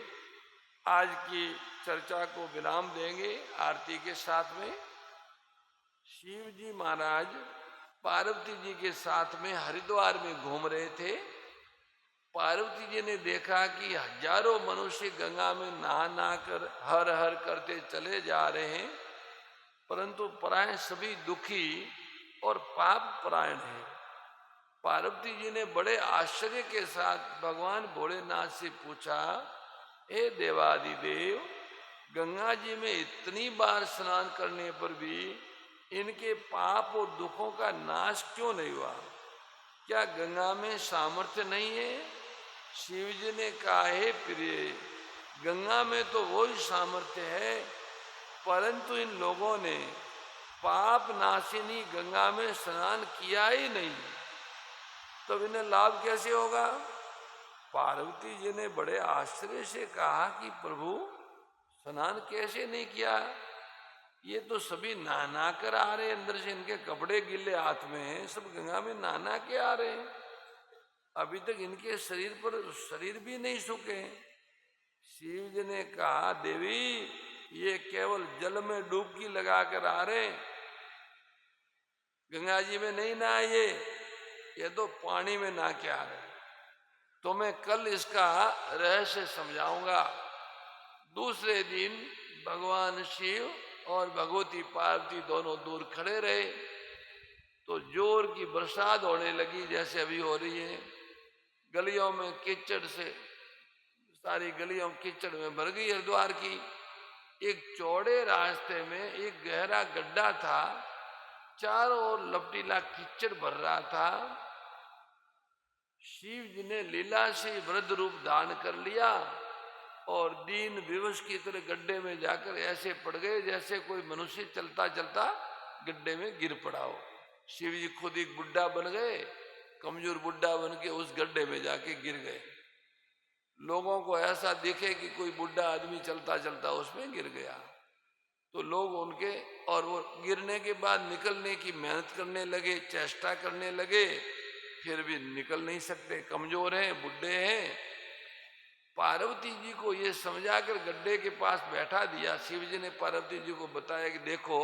आज की चर्चा को विराम देंगे आरती के साथ में। शिव जी महाराज पार्वती जी के साथ में हरिद्वार में घूम रहे थे। पार्वती जी ने देखा कि हजारों मनुष्य गंगा में नहा नहा कर हर हर करते चले जा रहे हैं, परंतु परायण सभी दुखी और पाप परायण हैं। पार्वती जी ने बड़े आश्चर्य के साथ भगवान भोलेनाथ से पूछा, हे देवादिदेव, गंगा जी में इतनी बार स्नान करने पर भी इनके पाप और दुखों का नाश क्यों नहीं हुआ? क्या गंगा में सामर्थ्य नहीं है? शिव जी ने कहा, हे प्रिय, गंगा में तो वही सामर्थ्य है, परंतु इन लोगों ने पाप नाशिनी गंगा में स्नान किया ही नहीं, तब इन्हें लाभ कैसे होगा? पार्वती जी ने बड़े आश्चर्य से कहा कि प्रभु, स्नान कैसे नहीं किया? ये तो सभी नहा कर आ रहे, अंदर से इनके कपड़े गिले हाथ में हैं, सब गंगा में नहा के आ रहे हैं, अभी तक इनके शरीर पर शरीर भी नहीं सूखे। शिव जी ने कहा, देवी, ये केवल जल में डुबकी लगा कर आ रहे, गंगा जी में नहीं नहाए, ये तो पानी में नहा के आ रहे। तो मैं कल इसका रहस्य समझाऊंगा। दूसरे दिन भगवान शिव और भगवती पार्वती दोनों दूर खड़े रहे, तो जोर की बरसात होने लगी, जैसे अभी हो रही है। गलियों में कीचड़ से, सारी गलियों कीचड़ में भर गई हरिद्वार की। एक चौड़े रास्ते में एक गहरा गड्ढा था, चारों ओर लपटीला कीचड़ भर रहा था। शिव जी ने लीला से वृद्ध रूप धारण कर लिया और दीन विवश की तरह गड्ढे में जाकर ऐसे पड़ गए जैसे कोई मनुष्य चलता चलता गड्ढे में गिर पड़ा हो। शिव जी खुद एक बुढ़ा बन गए, कमजोर बुढ़ा बन के उस गड्ढे में जाके गिर गए। लोगों को ऐसा दिखे कि कोई बुढ़ा आदमी चलता चलता उसमें गिर गया, तो लोग उनके, और वो गिरने के बाद निकलने की मेहनत करने लगे, चेष्टा करने लगे, फिर भी निकल नहीं सकते, कमजोर हैं, बुढ़े हैं। पार्वती जी को ये समझाकर गड्ढे के पास बैठा दिया। शिव जी ने पार्वती जी को बताया कि देखो,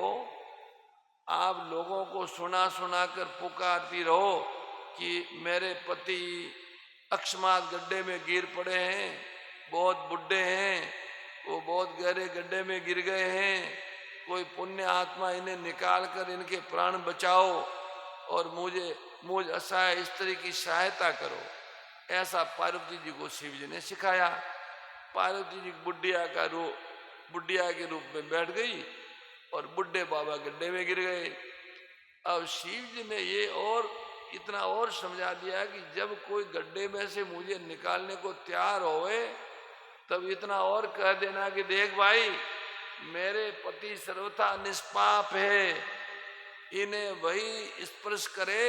आप लोगों को सुना सुना कर पुकारती रहो कि मेरे पति अकस्मात गड्ढे में गिर पड़े हैं, बहुत बुढ़े हैं, वो बहुत गहरे गड्ढे में गिर गए हैं, कोई पुण्य आत्मा इन्हें निकाल कर इनके प्राण बचाओ और मुझ असहाय स्त्री की सहायता करो। ऐसा पार्वती जी को शिव जी ने सिखाया। पार्वती जी बुढ़िया के रूप में बैठ गई और बुढ़े बाबा गड्ढे में गिर गए। अब शिव जी ने ये और इतना और समझा दिया कि जब कोई गड्ढे में से मुझे निकालने को तैयार होवे, तब इतना और कह देना कि देख भाई, मेरे पति सर्वथा निष्पाप है, इन्हें वही स्पर्श करे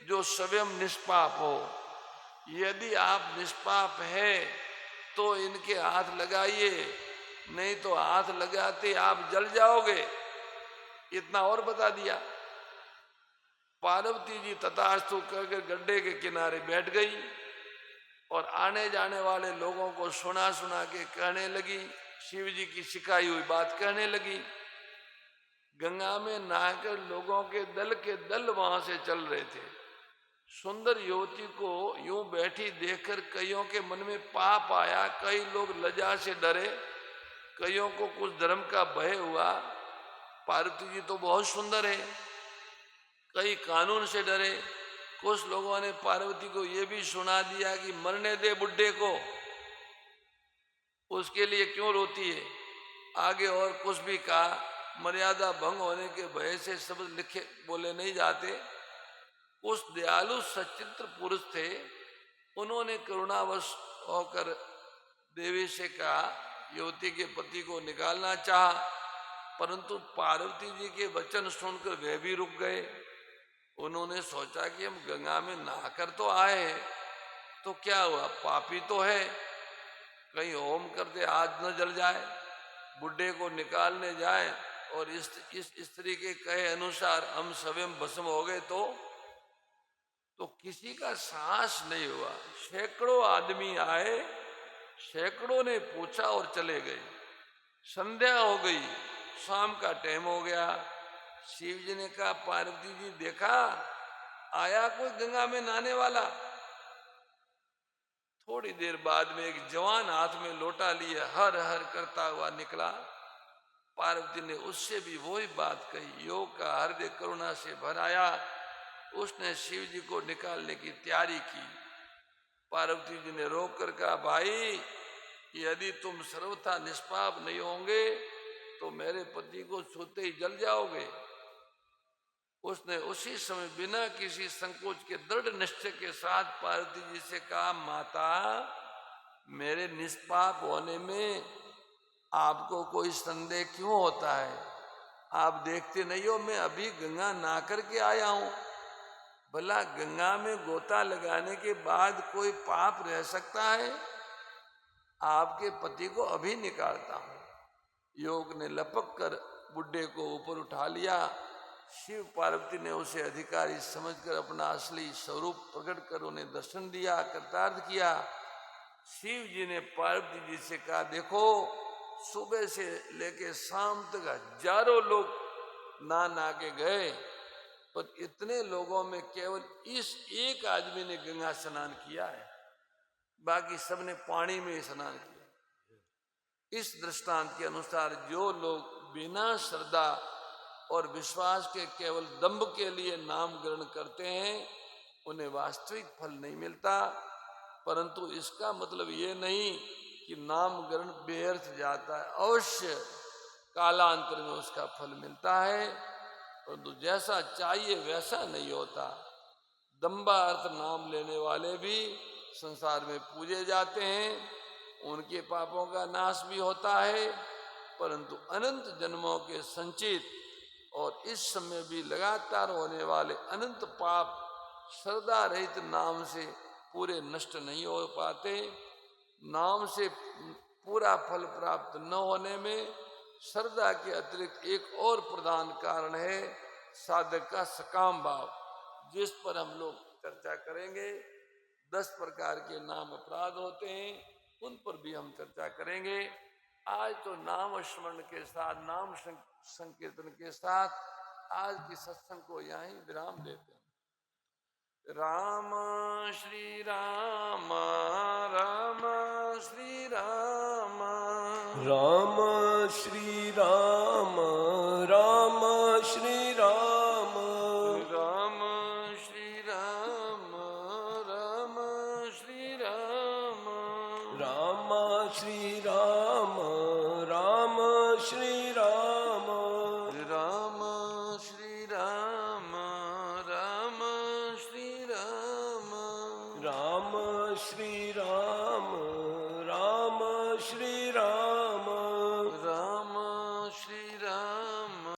जो स्वयं निष्पाप हो। यदि आप निष्पाप है तो इनके हाथ लगाइए, नहीं तो हाथ लगाते आप जल जाओगे। इतना और बता दिया। पार्वती जी तथास्तु कहकर गड्ढे के किनारे बैठ गई और आने जाने वाले लोगों को सुना सुना के कहने लगी, शिव जी की सिखाई हुई बात कहने लगी। गंगा में नहाकर लोगों के दल वहां से चल रहे थे। सुंदर युवती को यूं बैठी देखकर कईयों के मन में पाप आया, कई लोग लज्जा से डरे, कईयों को कुछ धर्म का भय हुआ। पार्वती जी तो बहुत सुंदर है, कई कानून से डरे। कुछ लोगों ने पार्वती को यह भी सुना दिया कि मरने दे बुड्ढे को, उसके लिए क्यों रोती है। आगे और कुछ भी कहा। मर्यादा भंग होने के भय से शब्द लिखे बोले नहीं जाते। उस दयालु सचित्र पुरुष थे, उन्होंने करुणावश होकर देवी से कहा, युवती के पति को निकालना चाहा, परंतु पार्वती जी के वचन सुनकर वे भी रुक गए। उन्होंने सोचा कि हम गंगा में नहाकर तो आए, तो क्या हुआ, पापी तो है, कहीं होम करते आज न जल जाए, बुढ़े को निकालने जाए और इस स्त्री के कहे अनुसार हम स्वयं भस्म हो गए तो किसी का साहस नहीं हुआ। सैकड़ों आदमी आए, सैकड़ों ने पूछा और चले गए। संध्या हो गई, शाम का टाइम हो गया। शिव जी ने कहा, पार्वती जी देखा, आया कोई गंगा में नहाने वाला। थोड़ी देर बाद में एक जवान हाथ में लोटा लिए हर हर करता हुआ निकला। पार्वती ने उससे भी वही बात कही। योग का हृदय करुणा से भर आया। उसने शिव जी को निकालने की तैयारी की। पार्वती जी ने रोक कर कहा, भाई, यदि तुम सर्वथा निष्पाप नहीं होंगे तो मेरे पति को छूते ही जल जाओगे। उसने उसी समय बिना किसी संकोच के दृढ़ निश्चय के साथ पार्वती जी से कहा, माता, मेरे निष्पाप होने में आपको कोई संदेह क्यों होता है? आप देखते नहीं हो मैं अभी गंगा नहा करके आया हूं। भला गंगा में गोता लगाने के बाद कोई पाप रह सकता है? आपके पति को अभी निकालता हूं। योग ने लपक कर बुड्ढे को ऊपर उठा लिया। शिव पार्वती ने उसे अधिकारी समझकर अपना असली स्वरूप प्रकट कर उन्हें दर्शन दिया, कृतार्थ किया। शिव जी ने पार्वती जी से कहा, देखो, सुबह से लेके शाम तक हजारों लोग नहा के गए, पर इतने लोगों में केवल इस एक आदमी ने गंगा स्नान किया है, बाकी सबने पानी में स्नान किया। इस दृष्टांत के अनुसार जो लोग बिना श्रद्धा और विश्वास के केवल दंभ के लिए नाम ग्रहण करते हैं, उन्हें वास्तविक फल नहीं मिलता। परंतु इसका मतलब ये नहीं कि नाम ग्रहण व्यर्थ जाता है। अवश्य कालांतर में उसका फल मिलता है, परंतु जैसा चाहिए वैसा नहीं होता। दंभा अर्थ नाम लेने वाले भी संसार में पूजे जाते हैं, उनके पापों का नाश भी होता है, परंतु अनंत जन्मों के संचित और इस समय भी लगातार होने वाले अनंत पाप श्रद्धा रहित नाम से पूरे नष्ट नहीं हो पाते। नाम से पूरा फल प्राप्त न होने में श्रद्धा के अतिरिक्त एक और प्रधान कारण है, साधक का सकाम भाव, जिस पर हम लोग चर्चा करेंगे। 10 प्रकार के नाम अपराध होते हैं, उन पर भी हम चर्चा करेंगे। आज तो नाम स्मरण के साथ, नाम संकीर्तन के साथ आज की सत्संग को यहीं विराम देते हैं। राम श्री राम, राम श्री राम, राम श्री राम, राम श्री राम, राम श्री राम, राम श्री राम, राम श्री राम, राम श्री राम, राम श्री राम, राम श्री राम, राम श्री राम, राम श्री राम, राम श्री राम।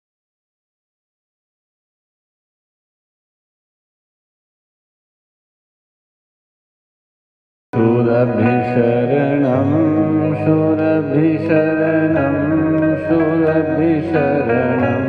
शूरभिशरणं शूरभिशरणं शूरभिशरणं